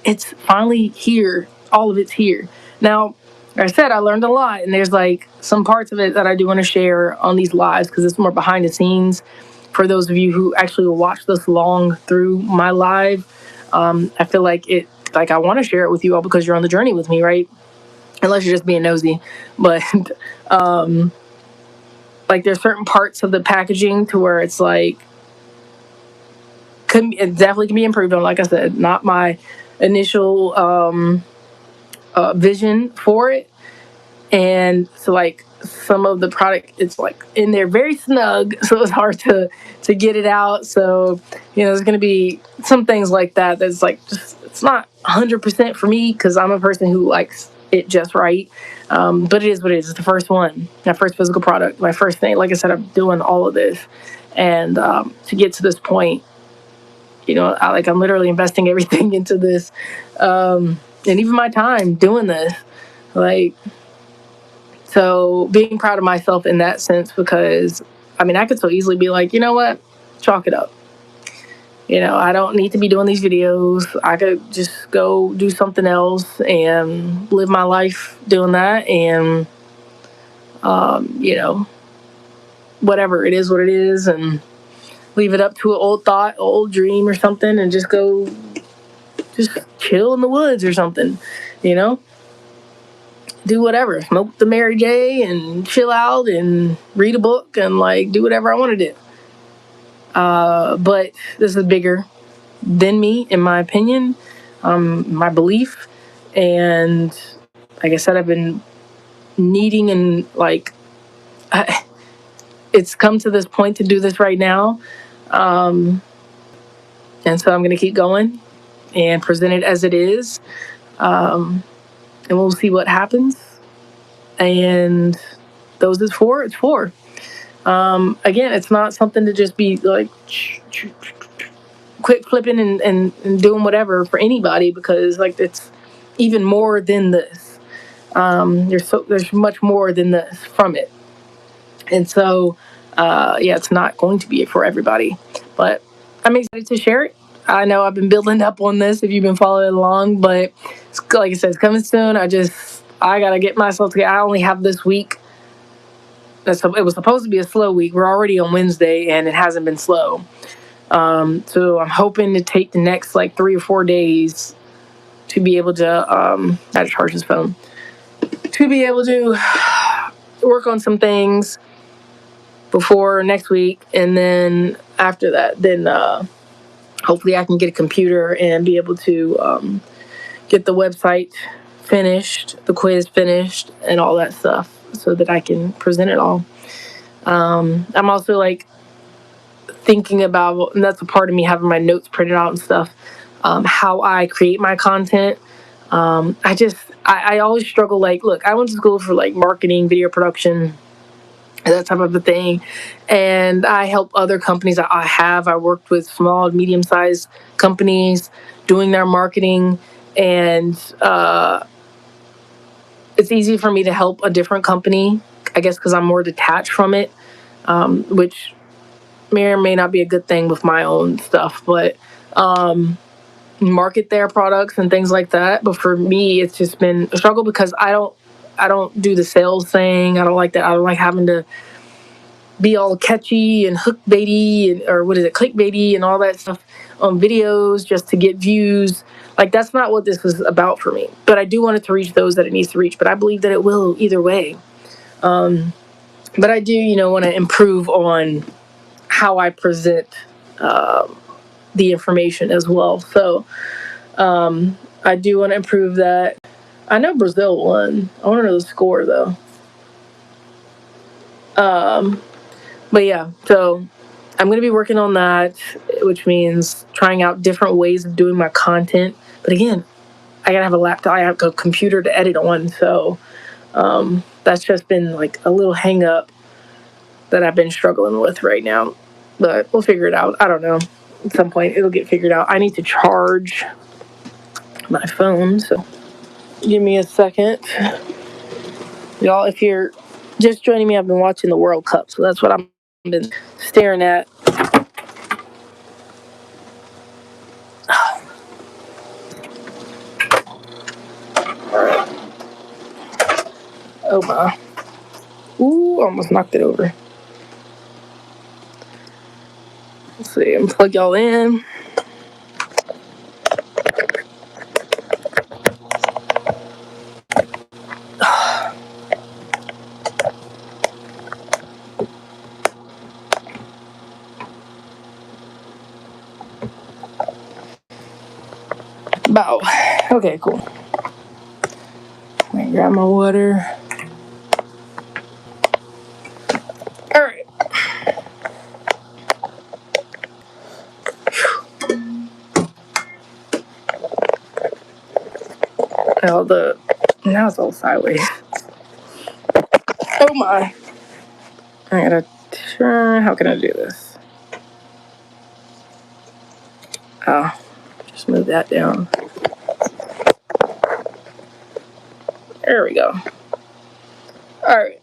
It's finally here. All of it's here. Now, like I said, I learned a lot, and there's like some parts of it that I do want to share on these lives, because it's more behind the scenes for those of you who actually will watch this long through my live. I feel like I want to share it with you all because you're on the journey with me, right? Unless you're just being nosy. But like there's certain parts of the packaging to where it's like, it definitely can be improved on. Like I said, not my initial vision for it. And so like some of the product, it's like in there very snug, so it's hard to get it out. So there's going to be some things like that that's like it's not 100% for me, because I'm a person who likes it just right. But it is what it is. It's the first one, my first physical product, my first thing. Like I said, I'm doing all of this, and to get to this point, I'm literally investing everything into this, and even my time doing this, like. So being proud of myself in that sense, because I could so easily be like, you know what, chalk it up. I don't need to be doing these videos. I could just go do something else and live my life doing that. And, whatever, it is what it is. And leave it up to an old thought, old dream or something, and just go, just chill in the woods or something, you know? Do whatever, smoke the Mary J and chill out and read a book and like do whatever I want to do. But this is bigger than me, in my opinion, my belief. And like I said, I've been needing and like, it's come to this point to do this right now. And so I'm going to keep going and present it as it is. And we'll see what happens. And those is for, it's for. Again, it's not something to just be like quick flipping and doing whatever for anybody, because like it's even more than this. There's much more than this from it. And so, it's not going to be for everybody. But I'm excited to share it. I know I've been building up on this if you've been following along, but like I said, it's coming soon. I got to get myself together. I only have this week. It was supposed to be a slow week. We're already on Wednesday, and it hasn't been slow. So I'm hoping to take the next like 3 or 4 days to be able to, I had to charge his phone, to be able to work on some things before next week. And then after that, then hopefully I can get a computer and be able to get the website finished, the quiz finished, and all that stuff so that I can present it all. I'm also like thinking about, and that's a part of me having my notes printed out and stuff, how I create my content. I always struggle. Like, look, I went to school for like marketing, video production, that type of a thing. And I help other companies. I worked with small, medium-sized companies doing their marketing. And it's easy for me to help a different company, I guess, because I'm more detached from it, which may or may not be a good thing with my own stuff. But market their products and things like that. But for me, it's just been a struggle because I don't do the sales thing. I don't like that. I don't like having to be all catchy and hook baity, or what is it, clickbaity and all that stuff on videos just to get views. Like, that's not what this is about for me. But I do want it to reach those that it needs to reach. But I believe that it will either way. But I do, want to improve on how I present the information as well. So I do want to improve that. I know Brazil won. I want to know the score though. But yeah, so I'm going to be working on that, which means trying out different ways of doing my content. But again, I got to have a laptop. I have a computer to edit on. So that's just been like a little hang up that I've been struggling with right now. But we'll figure it out. I don't know. At some point, it'll get figured out. I need to charge my phone, so give me a second. Y'all, if you're just joining me, I've been watching the World Cup, so that's what I've been staring at. Alright. Oh my. Ooh, almost knocked it over. Let's see, I'm plug y'all in. Bow. Okay, cool. Let me grab my water. Alright. Now it's all sideways. Oh my. I gotta turn. How can I do this? Oh, just move that down. There we go. All right.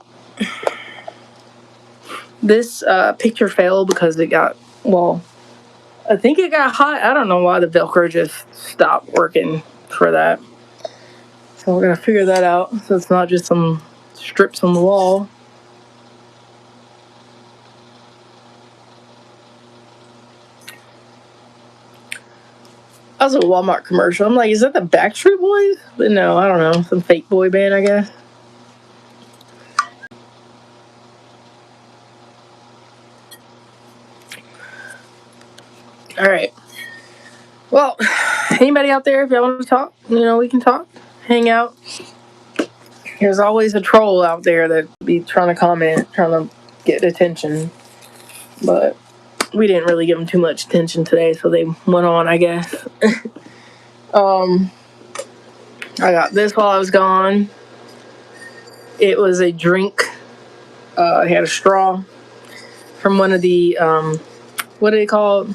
This picture failed because it got, I think it got hot. I don't know why the Velcro just stopped working for that. So we're gonna figure that out. So it's not just some strips on the wall. I was a Walmart commercial. I'm like, is that the Backstreet Boys? But no, I don't know. Some fake boy band, I guess. All right. Well, anybody out there, if y'all want to talk, we can talk, hang out. There's always a troll out there that be trying to comment, trying to get attention. But we didn't really give them too much attention today, so they went on, I guess. I got this while I was gone. It was a drink. It had a straw from one of the, what are they called?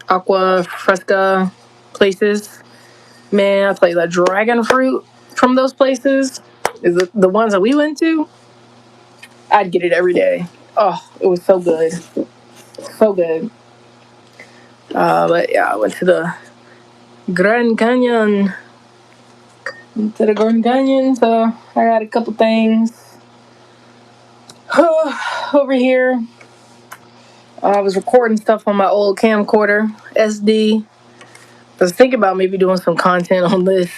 Aqua Fresca places. Man, I tell you, that dragon fruit from those places is the ones that we went to. I'd get it every day. Oh, it was so good. So good. But yeah, I went to the Grand Canyon. So I got a couple things over here. I was recording stuff on my old camcorder, SD. I was thinking about maybe doing some content on this.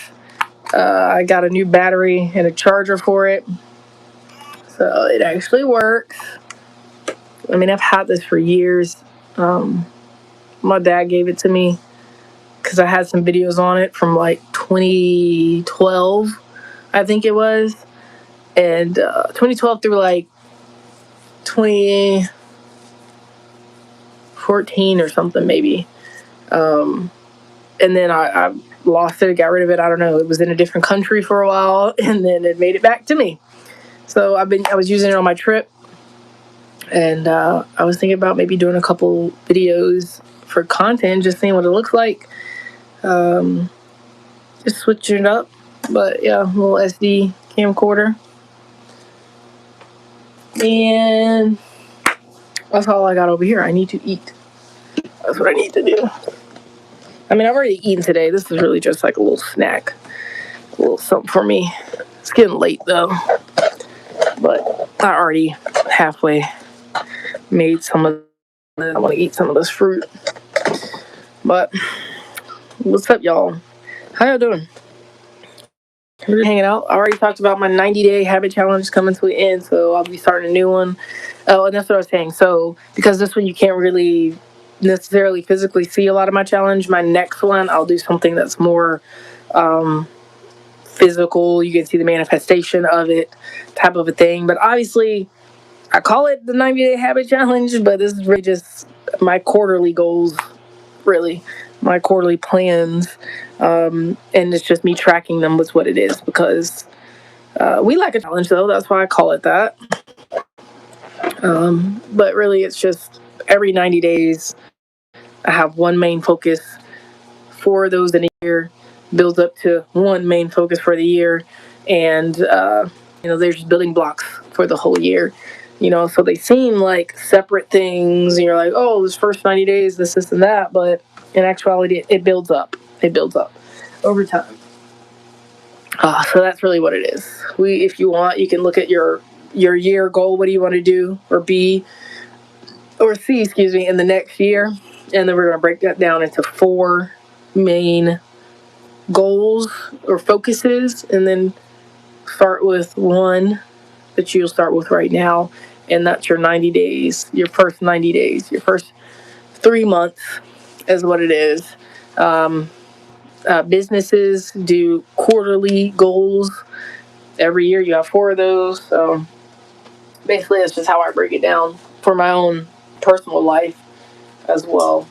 I got a new battery and a charger for it. So it actually works. I mean, I've had this for years. My dad gave it to me because I had some videos on it from like 2012, I think it was. And 2012 through like 2014 or something, maybe. And then I lost it, got rid of it. I don't know. It was in a different country for a while, and then it made it back to me. So I was using it on my trip, and I was thinking about maybe doing a couple videos for content, just seeing what it looks like. Just switching it up. But yeah, little SD camcorder. And that's all I got over here. I need to eat. That's what I need to do. I mean, I've already eaten today. This is really just like a little snack. A little something for me. It's getting late though. But I already halfway made some of this. I want to eat some of this fruit. But what's up, y'all? How y'all doing? We're hanging out. I already talked about my 90-day habit challenge coming to an end, so I'll be starting a new one. Oh, and that's what I was saying. So because this one you can't really necessarily physically see a lot of my challenge, my next one I'll do something that's more physical. You can see the manifestation of it, type of a thing. But obviously, I call it the 90-day habit challenge, but this is really just my quarterly goals, really. My quarterly plans. And it's just me tracking them with what it is because we like a challenge, though. That's why I call it that. But really, it's just every 90 days, I have one main focus for those in a year, builds up to one main focus for the year. And, there's building blocks for the whole year. So they seem like separate things. And you're like, oh, this first 90 days, this, and that. But in actuality, it builds up. It builds up over time. So that's really what it is. If you want, you can look at your year goal. What do you want to do or see, in the next year. And then we're going to break that down into 4 main goals or focuses. And then start with one that you'll start with right now. And that's your 90 days, your first 90 days, your first 3 months is what it is. Businesses do quarterly goals. Every year you have 4 of those. So basically that's just how I break it down for my own personal life as well.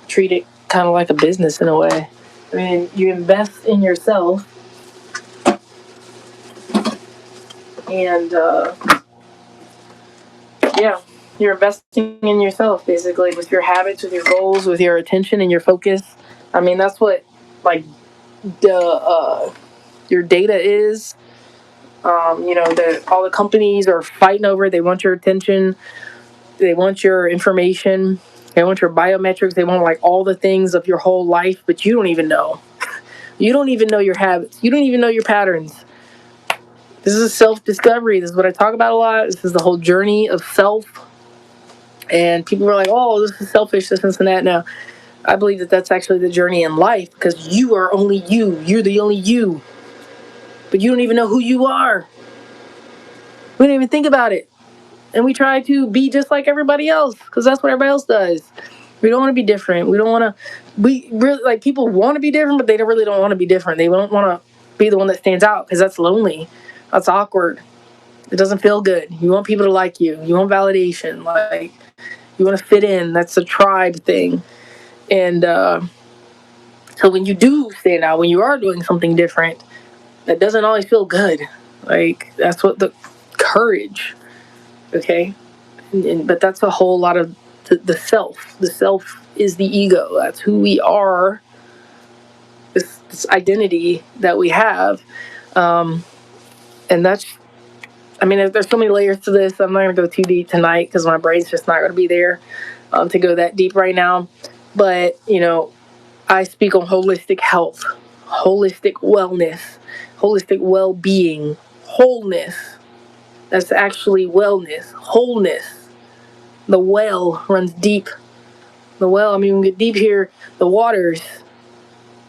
Treat it kind of like a business in a way. I mean, you invest in yourself and you're investing in yourself basically with your habits, with your goals, with your attention and your focus. I mean, that's what like your data is. That all the companies are fighting over. They want your attention. They want your information. They want your biometrics. They want like all the things of your whole life, but you don't even know. You don't even know your habits. You don't even know your patterns. This is self-discovery. This is what I talk about a lot. This is the whole journey of self. And people are like, oh, this is selfish, this and that. Now, I believe that that's actually the journey in life, because you are only you. You're the only you. But you don't even know who you are. We don't even think about it. And we try to be just like everybody else, because that's what everybody else does. We don't want to be different. We don't want to. We really, like, people want to be different, but they really don't want to be different. They don't want to be the one that stands out, because that's lonely. That's awkward. It doesn't feel good. You want people to like you. You want validation. Like, you want to fit in. That's a tribe thing. And so when you do stand out, when you are doing something different, that doesn't always feel good. Like, that's what the courage, okay? But that's a whole lot of the self. The self is the ego. That's who we are, this identity that we have. And that's, I mean, there's so many layers to this. I'm not going to go too deep tonight because my brain's just not going to be there to go that deep right now. But, you know, I speak on holistic health, holistic wellness, holistic well-being, wholeness. That's actually wellness, wholeness. The well runs deep. The well, I mean, we get deep here, the waters,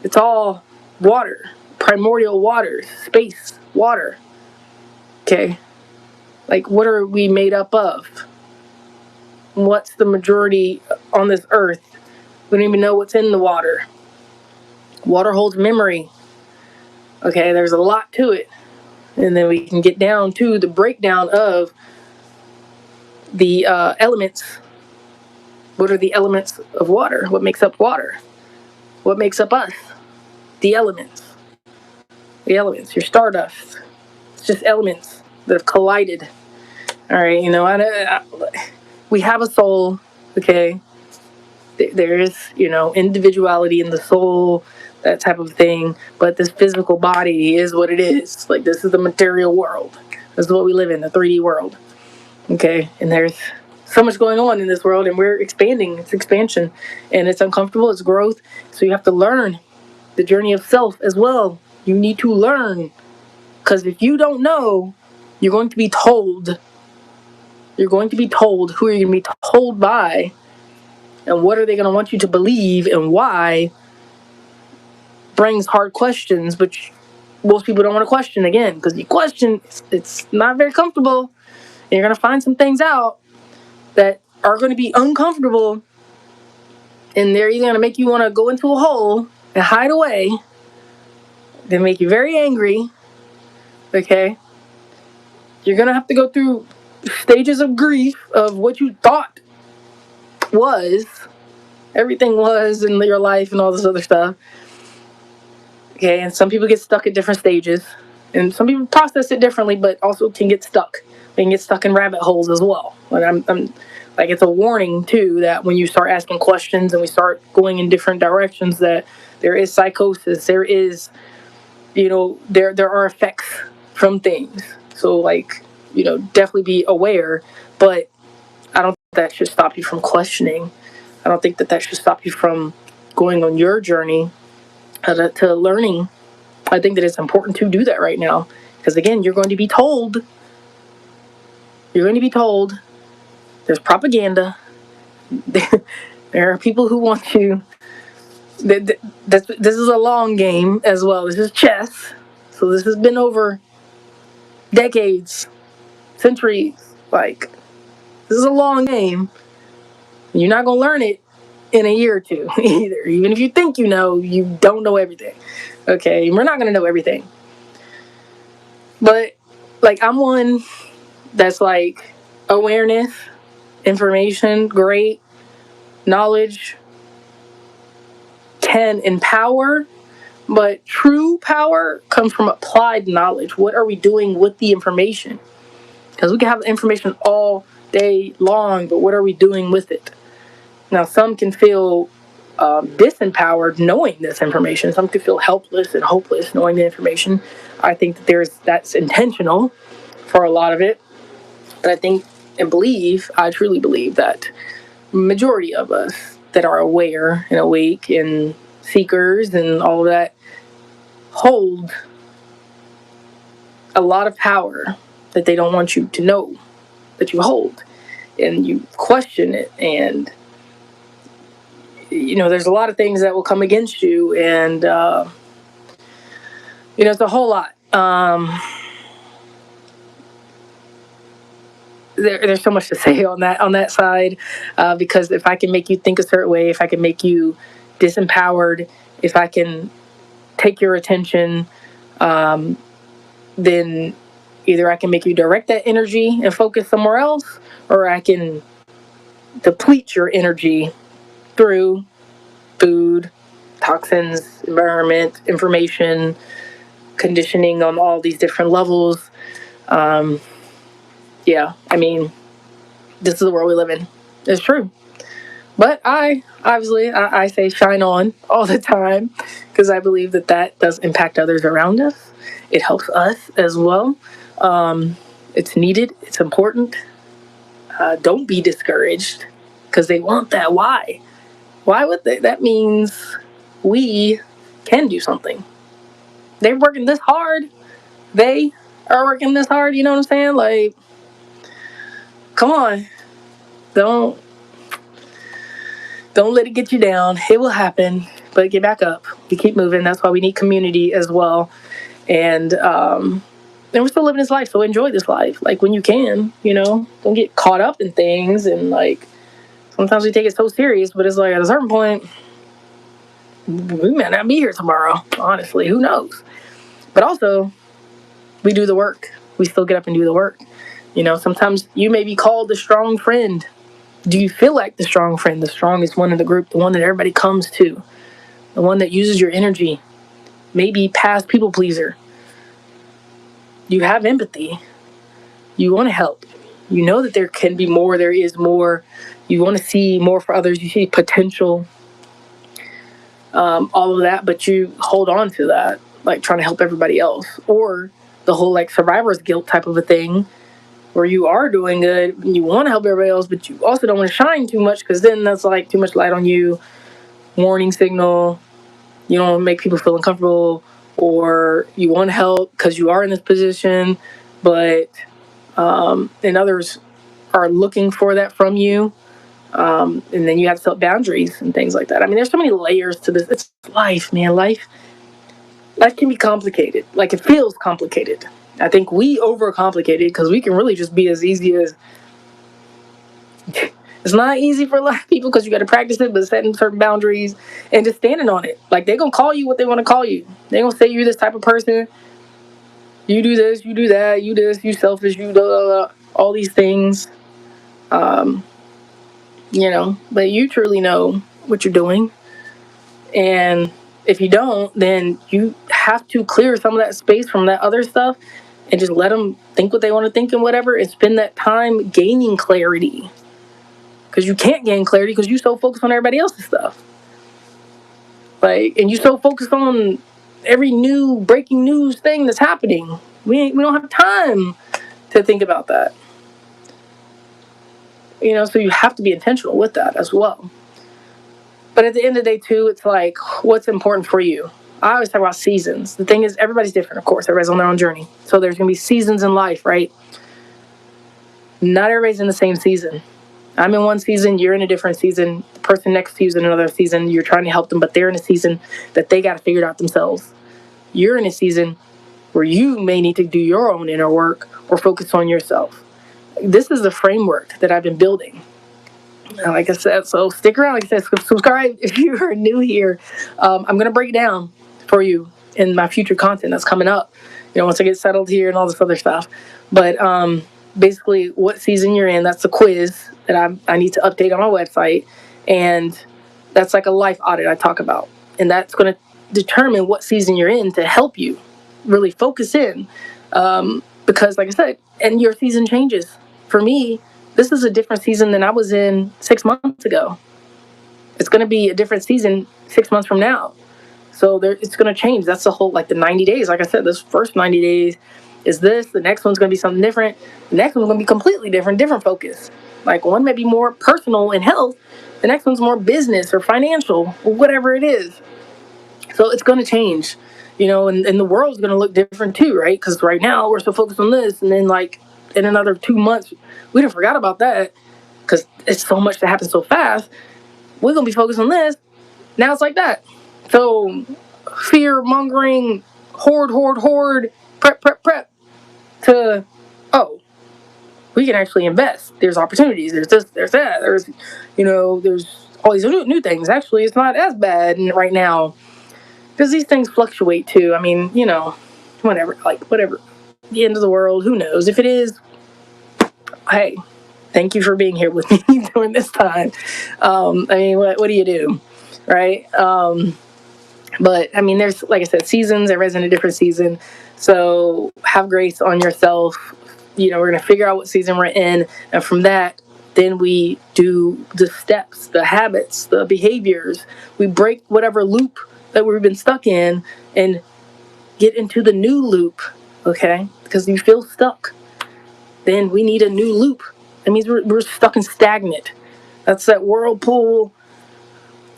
it's all water, primordial waters, space, water. Okay? Like, what are we made up of? What's the majority on this earth? We don't even know what's in the water. Water holds memory. Okay, there's a lot to it. And then we can get down to the breakdown of the elements. What are the elements of water? What makes up water? What makes up us? The elements. The elements. Your stardust. It's just elements that have collided. All right, you know, we have a soul, okay? There is, you know, individuality in the soul, that type of thing. But this physical body is what it is. Like, this is the material world. This is what we live in, the 3D world. Okay? And there's so much going on in this world, and we're expanding. It's expansion. And it's uncomfortable. It's growth. So you have to learn the journey of self as well. You need to learn. Because if you don't know, you're going to be told. You're going to be told. Who are you going to be told by? And what are they going to want you to believe, and why? Brings hard questions, which most people don't want to question again, because you question, it's not very comfortable. And you're going to find some things out that are going to be uncomfortable, and they're either going to make you want to go into a hole and hide away. They make you very angry. Okay? You're going to have to go through stages of grief of what you thought was, everything was in your life and all this other stuff. Okay, and some people get stuck at different stages, and some people process it differently, but also can get stuck. They can get stuck in rabbit holes as well. Like, I'm like, it's a warning too that when you start asking questions and we start going in different directions, that there is psychosis. There is, you know, there are effects from things. So, like, you know, definitely be aware. But I don't think that should stop you from questioning. I don't think that should stop you from going on your journey to learning. I think that it's important to do that right now, because again, you're going to be told. You're going to be told. There's propaganda. There are people who want you. This is a long game as well. This is chess, so this has been over decades, centuries. Like, this is a long game. You're not gonna learn it in a year or two either. Even if you think you know, you don't know everything. Okay, we're not gonna know everything. But, like, I'm one that's like, awareness, information, great, knowledge can empower, but true power comes from applied knowledge. What are we doing with the information? Because we can have information all day long, but what are we doing with it? Now, some can feel disempowered knowing this information. Some can feel helpless and hopeless knowing the information. I think that that's intentional for a lot of it. But I think and believe, I truly believe that majority of us that are aware and awake and seekers and all of that hold a lot of power that they don't want you to know that you hold, and you question it, and there's a lot of things that will come against you, and it's a whole lot. There's so much to say on that side, because if I can make you think a certain way, if I can make you disempowered, if I can take your attention, then either I can make you direct that energy and focus somewhere else, or I can deplete your energy through food, toxins, environment, information, conditioning on all these different levels. Yeah, I mean, this is the world we live in. It's true. But I say shine on all the time, because I believe that does impact others around us. It helps us as well. It's needed. It's important. Don't be discouraged, because they want that. Why? Why would they? That means we can do something. They're working this hard. They are working this hard. You know what I'm saying? Like, come on. Don't let it get you down. It will happen, but get back up. You keep moving. That's why we need community as well. And we're still living this life, so enjoy this life. Like, when you can, don't get caught up in things. And like, sometimes we take it so serious, but it's like at a certain point, we might not be here tomorrow. Honestly, who knows? But also, we do the work. We still get up and do the work. Sometimes you may be called the strong friend. Do you feel like the strong friend, the strongest one in the group, the one that everybody comes to, the one that uses your energy, maybe past people pleaser? You have empathy. You want to help. You know that there can be more, there is more. You want to see more for others. You see potential, all of that, but you hold on to that, like trying to help everybody else. Or the whole like survivor's guilt type of a thing, where you are doing good and you want to help everybody else, but you also don't want to shine too much, because then that's like too much light on you. Warning signal. You don't want to make people feel uncomfortable, or you want to help because you are in this position, but and others are looking for that from you. And then you have to set boundaries and things like that. I mean, there's so many layers to this. It's life, man. Life can be complicated. Like, it feels complicated. I think we overcomplicate it, because we can really just be as easy as. It's not easy for a lot of people, because you got to practice it, but setting certain boundaries and just standing on it. Like, they're going to call you what they want to call you. They're going to say you're this type of person. You do this, you do that, you this, you selfish, you blah, blah, blah, all these things. But you truly know what you're doing. And if you don't, then you have to clear some of that space from that other stuff and just let them think what they want to think and whatever, and spend that time gaining clarity. Because you can't gain clarity because you're so focused on everybody else's stuff. Like, and you're so focused on every new breaking news thing that's happening. We don't have time to think about that. So you have to be intentional with that as well. But at the end of the day, too, it's like, what's important for you? I always talk about seasons. The thing is, everybody's different, of course. Everybody's on their own journey. So there's going to be seasons in life, right? Not everybody's in the same season. I'm in one season, you're in a different season. The person next to you is in another season. You're trying to help them, but they're in a season that they got to figure it out themselves. You're in a season where you may need to do your own inner work or focus on yourself. This is the framework that I've been building. Like I said, so stick around. Like I said, subscribe if you are new here. I'm going to break it down for you in my future content that's coming up, once I get settled here and all this other stuff. But basically, what season you're in, that's the quiz that I need to update on my website. And that's like a life audit I talk about. And that's going to determine what season you're in to help you really focus in. Because, like I said, and your season changes. For me, this is a different season than I was in 6 months ago. It's going to be a different season 6 months from now. So it's going to change. That's the whole, like the 90 days. Like I said, this first 90 days is this. The next one's going to be something different. The next one's going to be completely different focus. Like one may be more personal and health. The next one's more business or financial or whatever it is. So it's going to change, and the world's going to look different too, right? Because right now we're so focused on this, and then like in another 2 months, we done forgot about that because it's so much that happens so fast. We're going to be focused on this. Now it's like that. So fear mongering, hoard, prep, to, oh, we can actually invest. There's opportunities. There's this, there's that. There's all these new things. Actually, it's not as bad right now because these things fluctuate too. I mean, whatever. The end of the world. Who knows? If it is, hey, thank you for being here with me during this time. I mean, what do you do, right? But I mean, there's, like I said, seasons. Everyone's in a different season. So have grace on yourself. We're going to figure out what season we're in. And from that, then we do the steps, the habits, the behaviors. We break whatever loop that we've been stuck in and get into the new loop, okay? Because you feel stuck. Then we need a new loop. That means we're stuck and stagnant. That's that whirlpool.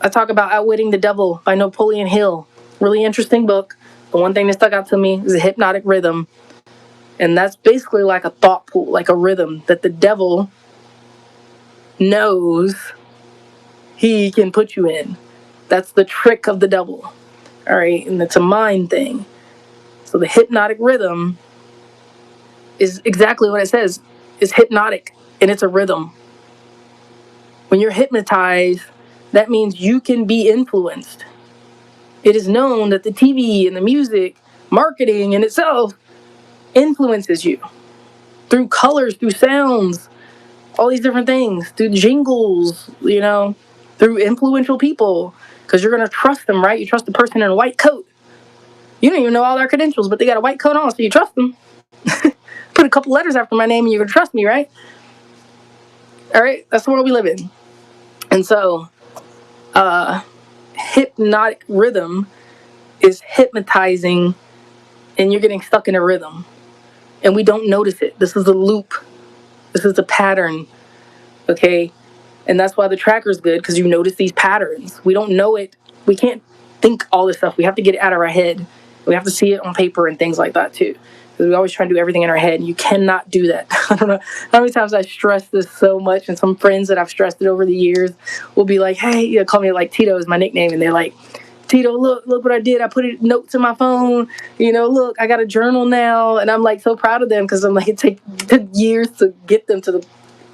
I talk about Outwitting the Devil by Napoleon Hill. Really interesting book. The one thing that stuck out to me is a hypnotic rhythm. And that's basically like a thought pool, like a rhythm that the devil knows he can put you in. That's the trick of the devil. All right. And it's a mind thing. So the hypnotic rhythm is exactly what it says. It's hypnotic and it's a rhythm. When you're hypnotized, that means you can be influenced. It is known that the TV and the music, marketing in itself, influences you through colors, through sounds, all these different things, through jingles, through influential people, because you're going to trust them, right? You trust the person in a white coat. You don't even know all their credentials, but they got a white coat on, so you trust them. Put a couple letters after my name and you're going to trust me, right? All right, that's the world we live in. And so, hypnotic rhythm is hypnotizing and you're getting stuck in a rhythm. And we don't notice it. This is a loop. This is a pattern, okay? And that's why the tracker's good, because you notice these patterns. We don't know it. We can't think all this stuff. We have to get it out of our head. We have to see it on paper and things like that too. Because we always try to do everything in our head. You cannot do that. I don't know how many times I stress this so much, and some friends that I've stressed it over the years will be like, hey, call me like Tito is my nickname, and they're like, Tito, look what I did. I put notes in my phone. Look, I got a journal now. And I'm like so proud of them because I'm like, it took years to get them to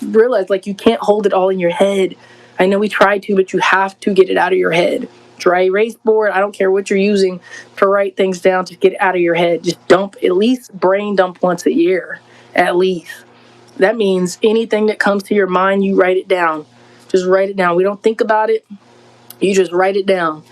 realize like you can't hold it all in your head. I know we try to, but you have to get it out of your head. Dry erase board. I don't care what you're using to write things down, to get it out of your head. Just dump, at least brain dump once a year, at least. That means anything that comes to your mind, you write it down. Just write it down. We don't think about it. You just write it down.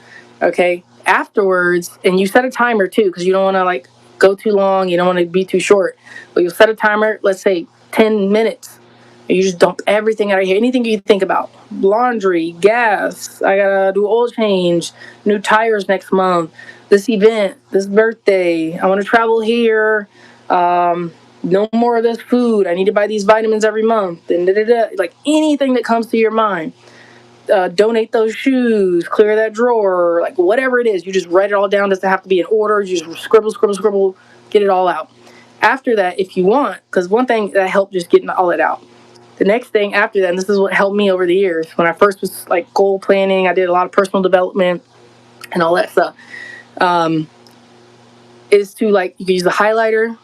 Okay, afterwards, and you set a timer too, because you don't want to like go too long. You don't want to be too short. But you'll set a timer, let's say 10 minutes. And you just dump everything out of here. Anything you think about. Laundry, gas, I gotta do oil change, new tires next month, this event, this birthday, I want to travel here, no more of this food, I need to buy these vitamins every month, and like anything that comes to your mind. Donate those shoes, clear that drawer, like whatever it is, you just write it all down. Doesn't have to be in order. You just scribble, get it all out. After that, if you want, because one thing that helped just getting all it out. The next thing after that, and this is what helped me over the years, when I first was like goal planning, I did a lot of personal development and all that stuff, is to like, you can use a highlighter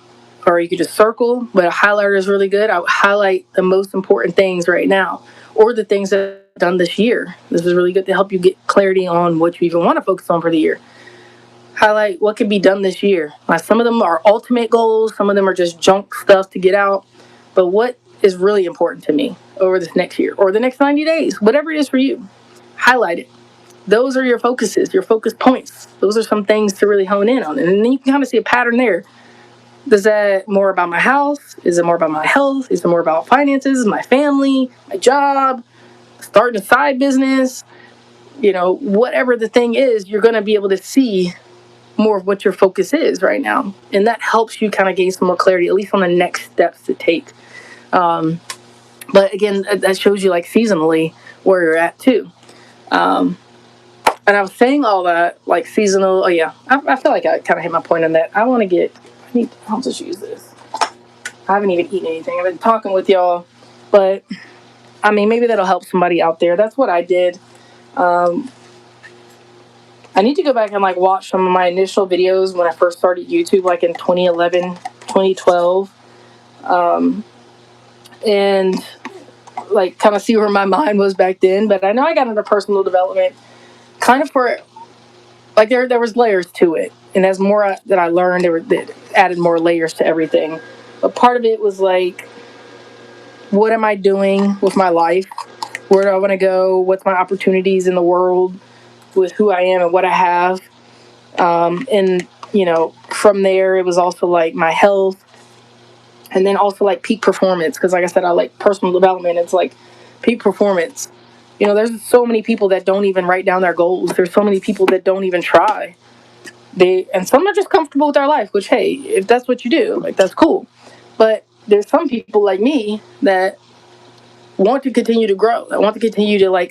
or you could just circle, but a highlighter is really good. I would highlight the most important things right now, or the things that I've done this year. This is really good to help you get clarity on what you even want to focus on for the year. Highlight what can be done this year. Now, some of them are ultimate goals, some of them are just junk stuff to get out, but what is really important to me over this next year or the next 90 days, whatever it is for you, highlight it. Those are your focuses, your focus points. Those are some things to really hone in on. And then you can kind of see a pattern there. Is that more about my house? Is it more about my health? Is it more about finances, my family, my job, starting a side business? Whatever the thing is, you're going to be able to see more of what your focus is right now. And that helps you kind of gain some more clarity, at least on the next steps to take. But again, that shows you like seasonally where you're at too. And I was saying all that like seasonal. Oh yeah, I feel like I kind of hit my point on that. I'll just use this. I haven't even eaten anything. I've been talking with y'all, but I mean, maybe that'll help somebody out there. That's what I did. I need to go back and like watch some of my initial videos when I first started YouTube, like in 2011, 2012, and like kind of see where my mind was back then. But I know I got into personal development kind of for like there was layers to it, and as more that I learned, that added more layers to everything. But part of it was like, what am I doing with my life? Where do I want to go? What's my opportunities in the world with who I am and what I have? And from there, it was also like my health, and then also like peak performance. Because like I said, I like personal development. It's like peak performance. There's so many people that don't even write down their goals. There's so many people that don't even try. And some are just comfortable with their life, which, hey, if that's what you do, like, that's cool. But there's some people like me that want to continue to grow. That want to continue to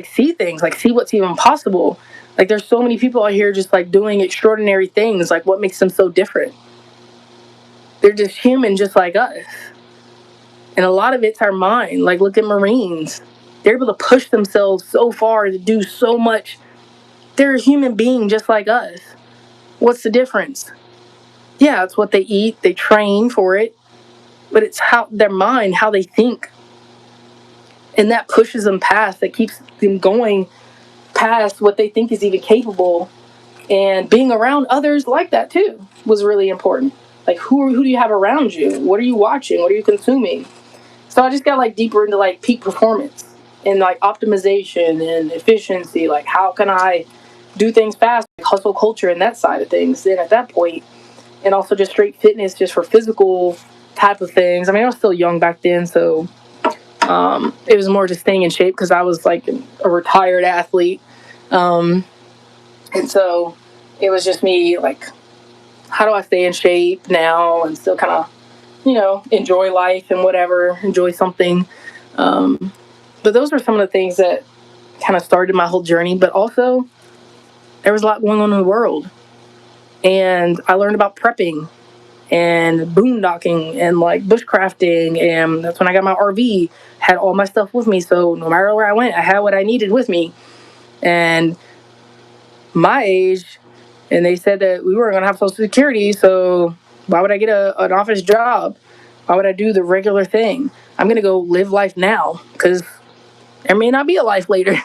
see things, like see what's even possible. Like there's so many people out here just like doing extraordinary things. Like what makes them so different? They're just human, just like us. And a lot of it's our mind. Like look at Marines. They're able to push themselves so far to do so much. They're a human being just like us. What's the difference? Yeah, it's what they eat. They train for it. But it's how their mind, how they think. And that pushes them past, that keeps them going past what they think is even capable. And being around others like that too was really important. Like who do you have around you? What are you watching? What are you consuming? So I just got like deeper into like peak performance and like optimization and efficiency. Like how can I do things fast? Like hustle culture and that side of things. Then at that point, and also just straight fitness, just for physical type of things. I mean, I was still young back then, so it was more just staying in shape because I was like a retired athlete. And so it was just me like, how do I stay in shape now and still kind of, enjoy life and whatever, enjoy something. But those were some of the things that kind of started my whole journey. But also, there was a lot going on in the world. And I learned about prepping and boondocking and like bushcrafting. And that's when I got my RV, had all my stuff with me. So no matter where I went, I had what I needed with me. And my age, and they said that we weren't going to have Social Security. So why would I get an office job? Why would I do the regular thing? I'm going to go live life now because there may not be a life later,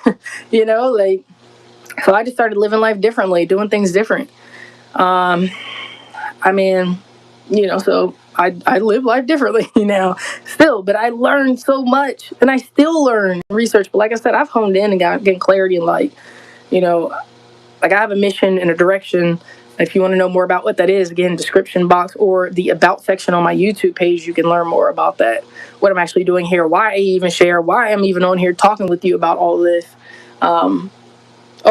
so I just started living life differently, doing things different. So I live life differently now still, but I learned so much and I still learn research. But like I said, I've honed in and getting clarity and like I have a mission and a direction. If you want to know more about what that is, again, description box or the about section on my YouTube page, you can learn more about that, what I'm actually doing here, why I even share, why I'm even on here talking with you about all this.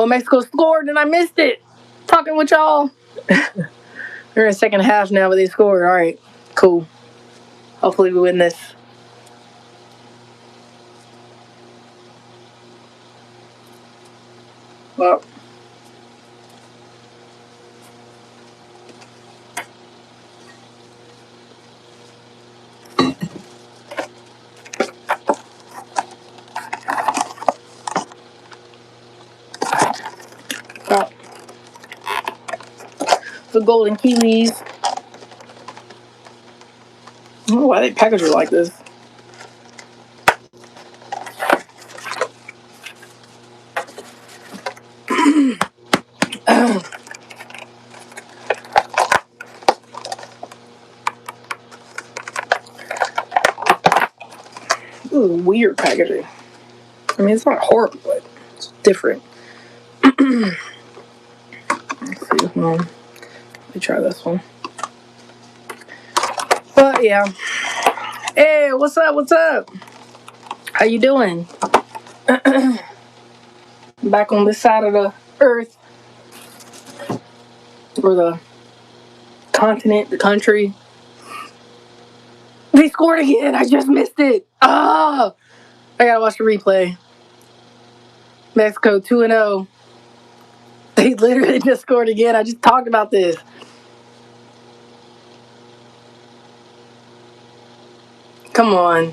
Mexico scored and I missed it. Talking with y'all. They're in the second half now, but they scored. All right, cool. Hopefully we win this. Well, the golden kiwis. I don't know why they package it like this. Ooh, weird packaging. I mean, it's not horrible, but it's different. Let's see. Let me try this one. But yeah. Hey, what's up? What's up? How you doing? Back on this side of the earth. or the continent, the country. They scored again. I just missed it. Oh, I gotta watch the replay. Mexico 2-0. They literally just scored again. I just talked about this. Come on.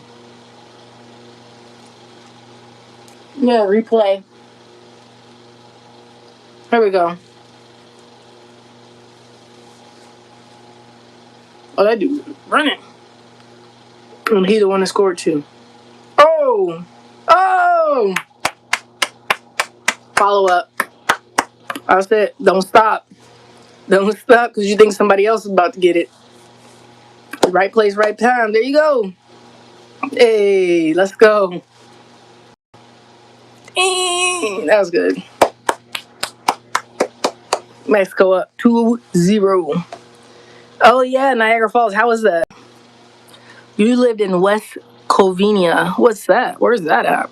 Yeah, replay. Here we go. Oh, that dude running. And he the one that scored too. Oh! Oh! Follow up. I said, don't stop. Don't stop because you think somebody else is about to get it. Right place, right time. There you go. Hey, let's go. That was good. Mexico up 2-0. Oh, yeah, Niagara Falls. How was that? You lived in West Covina. What's that? Where's that at?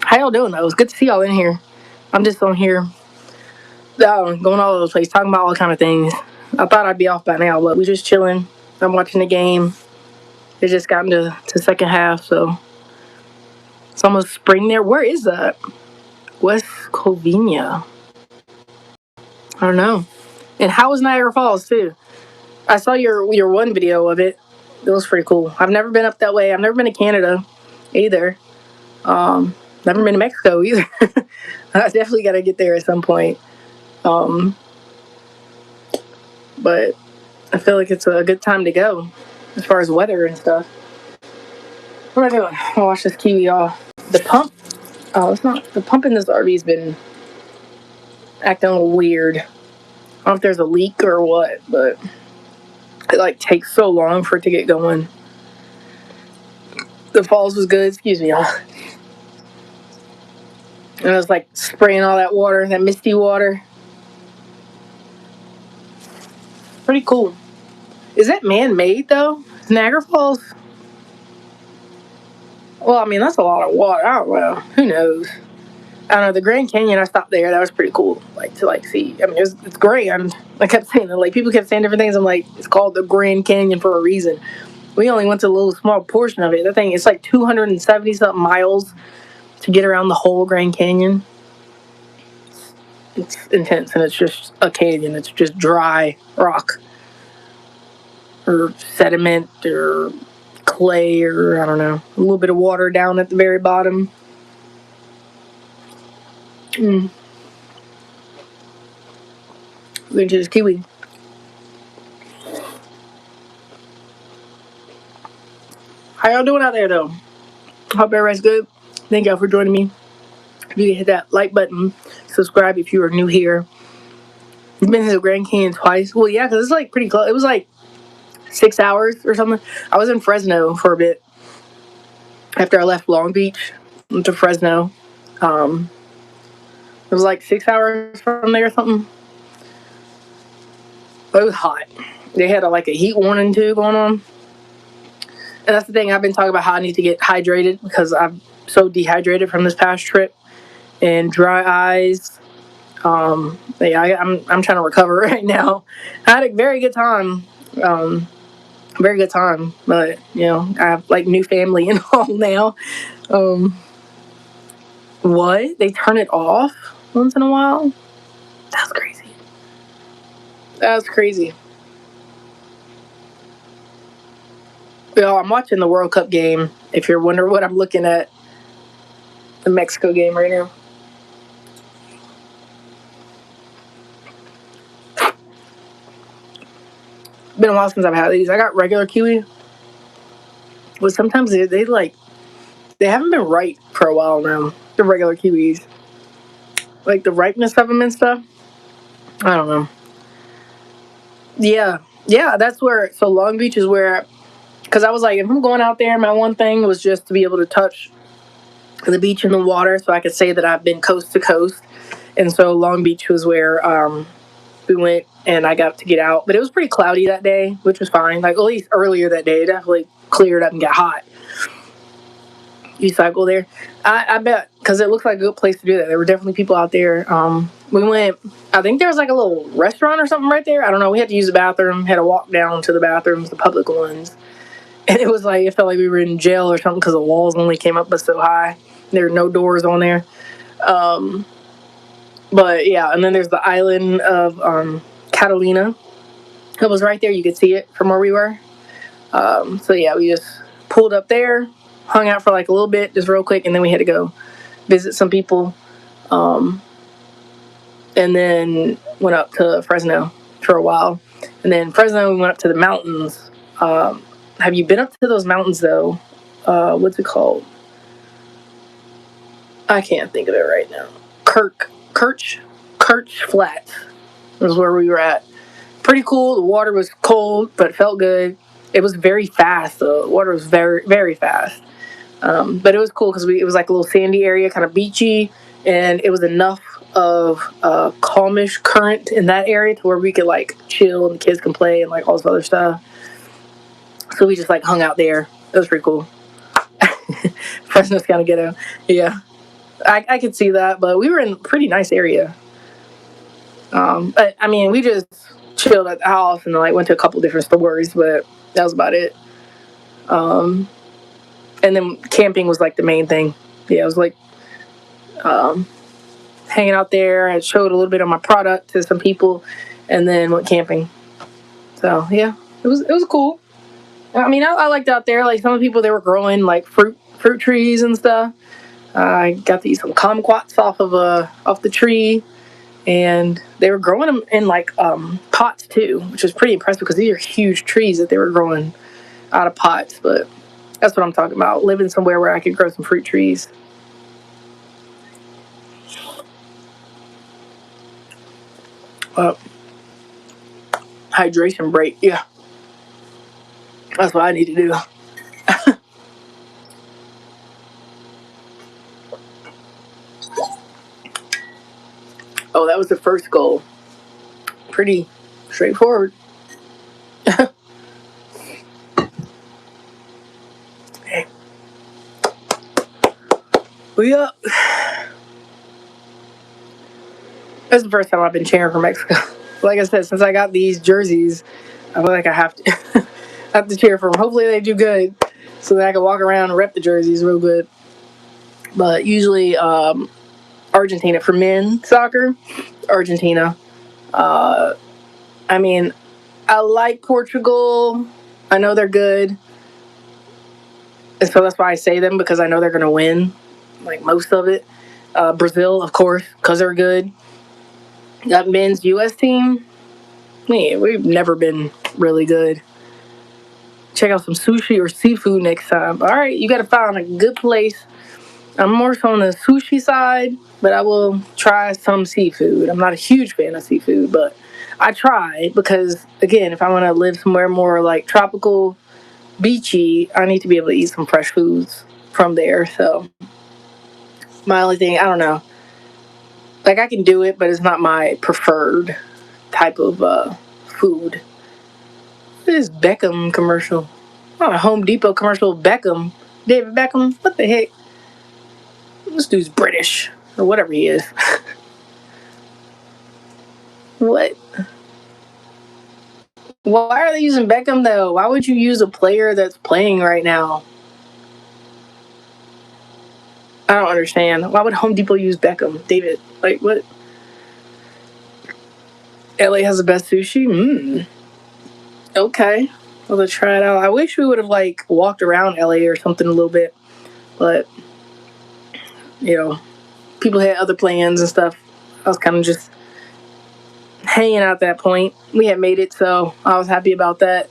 How y'all doing, though? It's good to see y'all in here. I'm just on here going all over the place, talking about all kind of things. I thought I'd be off by now, but we're just chilling. I'm watching the game. It just got into second half, so it's almost spring there. Where is that? West Covina. I don't know. And how was Niagara Falls, too? I saw your one video of it. It was pretty cool. I've never been up that way. I've never been to Canada either. Never been to Mexico either. I definitely got to get there at some point. But I feel like it's a good time to go as far as weather and stuff. What am I doing? I'll wash this kiwi off. The pump. Oh, it's not. The pump in this RV's been acting a little weird. I don't know if there's a leak or what, but it like takes so long for it to get going. The falls was good. Excuse me, y'all. And I was like spraying all that water, that misty water. Pretty cool. Is that man-made though? Niagara Falls? Well, I mean that's a lot of water. I don't know. Who knows? I don't know. The Grand Canyon, I stopped there. That was pretty cool. Like to see. I mean, it's grand. I kept saying that. Like people kept saying different things. I'm like, it's called the Grand Canyon for a reason. We only went to a little small portion of it. That thing, it's like 270 something miles to get around the whole Grand Canyon. It's intense, and it's just a canyon. It's just dry rock or sediment or clay or I don't know, a little bit of water down at the very bottom. Which is kiwi. How y'all doing out there though? Hope everybody's good. Thank y'all for joining me. If you can hit that like button, subscribe if you are new here. You've been to the Grand Canyon twice. Well, yeah, because it's like pretty close. It was like 6 hours or something. I was in Fresno for a bit after I left Long Beach. Went to Fresno. It was like 6 hours from there or something. But it was hot. They had a heat warning too going on. And that's the thing. I've been talking about how I need to get hydrated because I'm so dehydrated from this past trip and dry eyes. I'm trying to recover right now. I had a very good time. Very good time, but I have new family and all now. What? They turn it off once in a while? That's crazy. That's crazy. I'm watching the World Cup game. If you're wondering what I'm looking at, the Mexico game right now. Been a while since I've had these. I got regular kiwi, but sometimes they haven't been right for a while now. The regular kiwis, like the ripeness of them and stuff. I don't know. Yeah, that's where. So Long Beach is where, because I was like, if I'm going out there, my one thing was just to be able to touch the beach and the water, so I could say that I've been coast to coast. And so Long Beach was where we went, and I got to get out. But it was pretty cloudy that day, which was fine. At least earlier that day, it definitely cleared up and got hot. You cycle there? I bet, because it looks like a good place to do that. There were definitely people out there. We went, I think there was like a little restaurant or something right there. I don't know. We had to use the bathroom, had to walk down to the bathrooms, the public ones. And it was like, it felt like we were in jail or something because the walls only came up but so high. There were no doors on there. But yeah, and then there's the island of Catalina. It was right there. You could see it from where we were. So yeah, we just pulled up there, hung out for like a little bit, just real quick, and then we had to go visit some people. And then went up to Fresno for a while. And then Fresno, we went up to the mountains. Have you been up to those mountains though? What's it called? I can't think of it right now. Kirch Flats was where we were at. Pretty cool. The water was cold, but it felt good. It was very fast though. The water was very, very fast. But it was cool because it was like a little sandy area, kind of beachy, and it was enough of a calmish current in that area to where we could like chill and the kids can play and like all this other stuff. So we just like hung out there. It was pretty cool. Fresno's kind of ghetto. Yeah, I could see that, but we were in a pretty nice area. But I mean, we just chilled at the house and like went to a couple different stores, but that was about it. And then camping was like the main thing. Yeah, it was like hanging out there. I showed a little bit of my product to some people, and then went camping. So yeah, it was cool. I mean, I liked out there. Like some of the people, they were growing like fruit trees and stuff. I got to eat some kumquats off the tree, and they were growing them in like pots too, which was pretty impressive because these are huge trees that they were growing out of pots. But that's what I'm talking about, living somewhere where I could grow some fruit trees. Uh, Hydration break, yeah. That's what I need to do. Oh, that was the first goal. Pretty straightforward. Okay. We up. That's the first time I've been cheering for Mexico. Like I said, since I got these jerseys, I feel like I have to have to cheer for them. Hopefully they do good, so that I can walk around and rep the jerseys real good. But usually Argentina for men soccer. Argentina. I mean, I like Portugal. I know they're good, and so that's why I say them because I know they're gonna win, like most of it. Brazil, of course, because they're good. That men's U.S. team, man, we've never been really good. Check out some sushi or seafood next time. All right, you got to find a good place. I'm more so on the sushi side, but I will try some seafood. I'm not a huge fan of seafood, but I try because, again, if I want to live somewhere more like tropical, beachy, I need to be able to eat some fresh foods from there. So, my only thing, I don't know. Like, I can do it, but it's not my preferred type of food. This Beckham commercial. Oh, a Home Depot commercial. Beckham. David Beckham. What the heck? This dude's British. Or whatever he is. What? Why are they using Beckham, though? Why would you use a player that's playing right now? I don't understand. Why would Home Depot use Beckham? David, like, what? LA has the best sushi? Okay. Well, let's try it out. I wish we would have, like, walked around LA or something a little bit. But, you know, people had other plans and stuff. I was kind of just hanging out at that point. We had made it, so I was happy about that.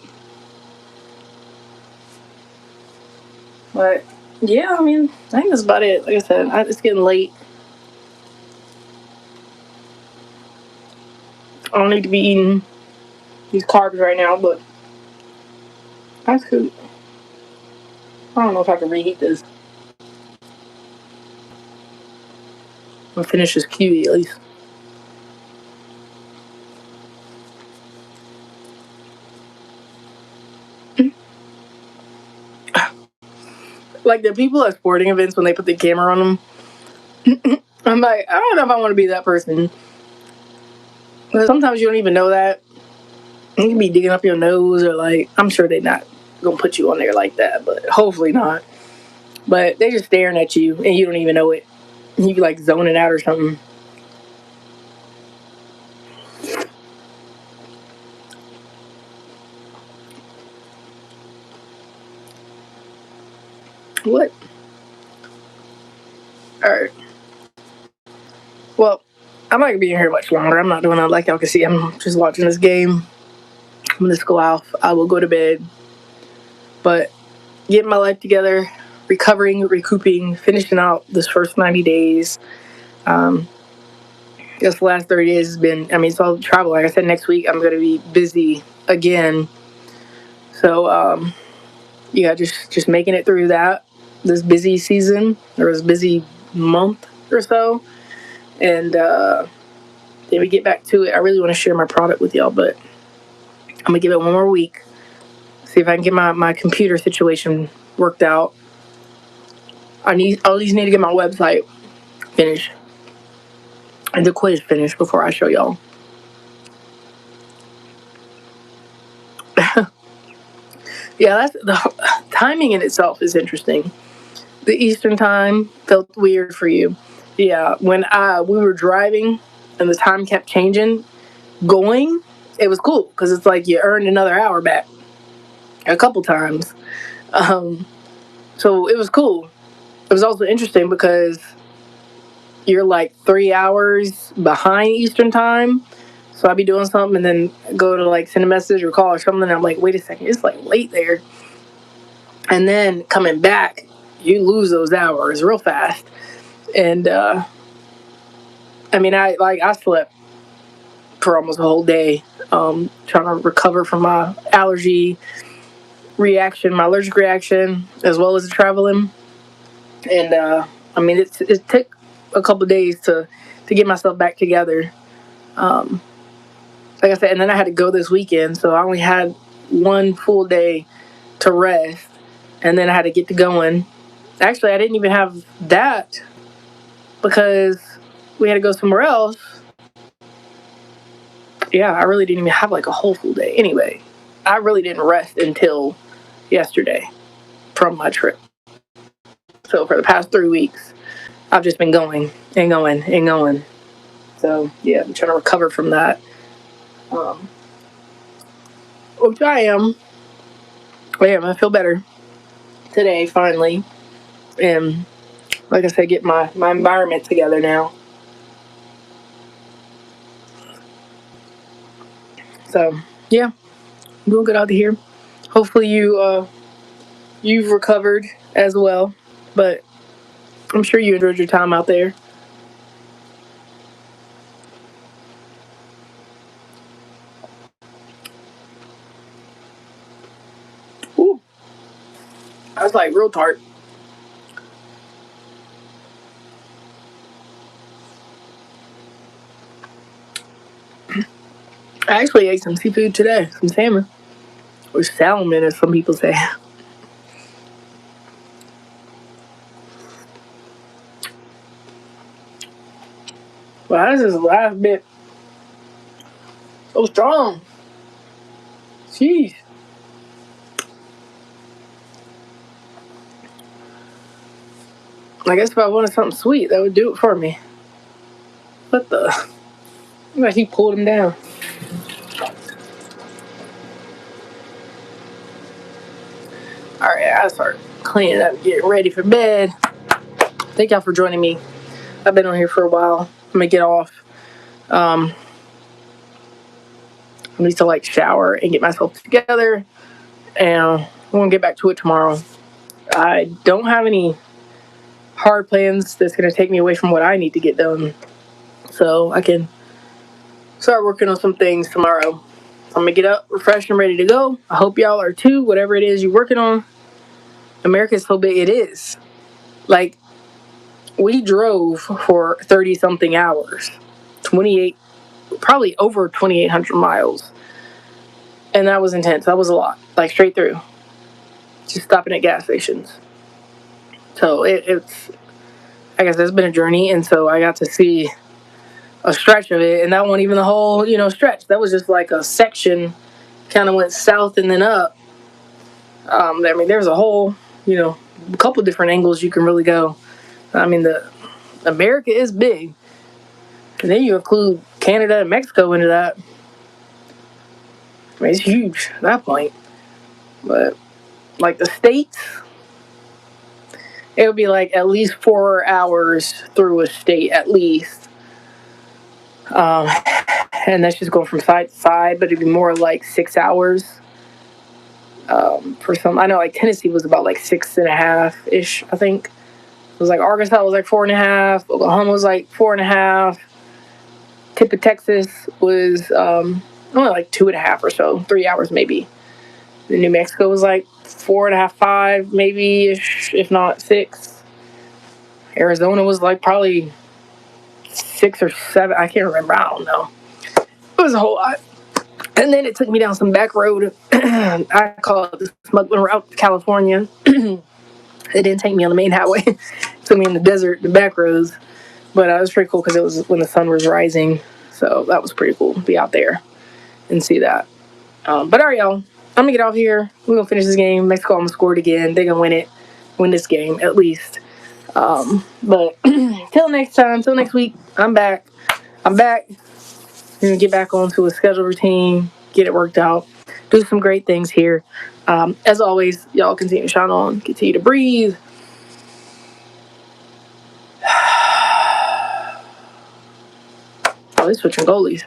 But, yeah, I mean, I think that's about it. Like I said, it's getting late. I don't need to be eating these carbs right now, but that's cool. I don't know if I can reheat this. I'll finish this kiwi at least. Like the people at sporting events when they put the camera on them, I'm like, I don't know if I want to be that person. Because sometimes you don't even know that. You can be digging up your nose, or like, I'm sure they're not gonna put you on there like that, but hopefully not. But they just staring at you and you don't even know it. You be like zoning out or something. What? Alright. Well, I'm not gonna be in here much longer. I'm not doing that. Like y'all can see, I'm just watching this game. I'm gonna just go out. I will go to bed. But getting my life together, recovering, recouping, finishing out this first 90 days. Um, Just the last 30 days has been, I mean, it's all travel. Like I said, next week I'm going to be busy again. So, yeah, just making it through this busy season, or this busy month or so. And then we get back to it. I really want to share my product with y'all, but I'm going to give it one more week. See if I can get my computer situation worked out. I at least need to get my website finished and the quiz finished before I show y'all. Yeah, that's the timing in itself is interesting. The Eastern time felt weird for you. Yeah, when we were driving and the time kept changing, going, it was cool because it's like you earned another hour back a couple times. Um, so it was cool. It was also interesting because you're like 3 hours behind Eastern time. So I'd be doing something and then go to like send a message or call or something. And I'm like, wait a second, it's like late there. And then coming back, you lose those hours real fast. And I mean, I slept for almost a whole day, trying to recover from my my allergic reaction, as well as the traveling. And I mean, it took a couple of days to get myself back together. Um, like I said, and then I had to go this weekend, so I only had one full day to rest, and then I had to get to going. Actually, I didn't even have that because we had to go somewhere else. Yeah, I really didn't even have like a whole full day. Anyway, I really didn't rest until yesterday from my trip. So for the past 3 weeks, I've just been going and going and going. So yeah, I'm trying to recover from that. Um, which I am. I feel better today finally. And like I said, get my environment together now. So yeah, we'll get out of here. Hopefully you've recovered as well. But I'm sure you enjoyed your time out there. Ooh, that's like real tart. I actually ate some seafood today, some salmon, or salmon, as some people say. Well, this is the last bit. So strong. Jeez. I guess if I wanted something sweet, that would do it for me. What the? Like he pulled him down. All right, I start cleaning up, getting ready for bed. Thank y'all for joining me. I've been on here for a while. I'm gonna get off. Um, I need to like shower and get myself together, and I'm gonna get back to it tomorrow. I don't have any hard plans that's gonna take me away from what I need to get done, so I can start working on some things tomorrow. I'm gonna get up, refreshed, and ready to go. I hope y'all are too. Whatever it is you're working on, America is so big. It is like we drove for 30 something hours, 28, probably over 2,800 miles, and that was intense. That was a lot, like straight through, just stopping at gas stations. So it's I guess that's been a journey, and so I got to see a stretch of it, and that wasn't even the whole, stretch. That was just like a section, kind of went south and then up. I mean, there's a whole, a couple different angles you can really go. I mean, the America is big, and then you include Canada and Mexico into that. I mean, it's huge at that point. But like the states, it would be like at least 4 hours through a state at least. And that's just going from side to side, but it'd be more like 6 hours. For some, I know like Tennessee was about like 6.5 ish, I think. It was like Arkansas was like 4.5, Oklahoma was like 4.5. Tip of Texas was only like 2.5 or so, 3 hours maybe. Then New Mexico was like 4.5, 5 maybe ish, if not 6. Arizona was like probably 6 or 7. I can't remember. I don't know. It was a whole lot. And then it took me down some back road. I call it the smuggling route to California. It didn't take me on the main highway. It took me in the desert, the back roads. But it was pretty cool because it was when the sun was rising. So that was pretty cool to be out there and see that. But all right, y'all. I'm going to get off here. We're going to finish this game. Mexico almost scored again. They're going to win it. Win this game, at least. But till next time, till next week, I'm back. I'm back. We're going to get back onto a schedule routine, get it worked out, do some great things here. As always, y'all continue to shine on, continue to breathe. Oh, they're switching goalies.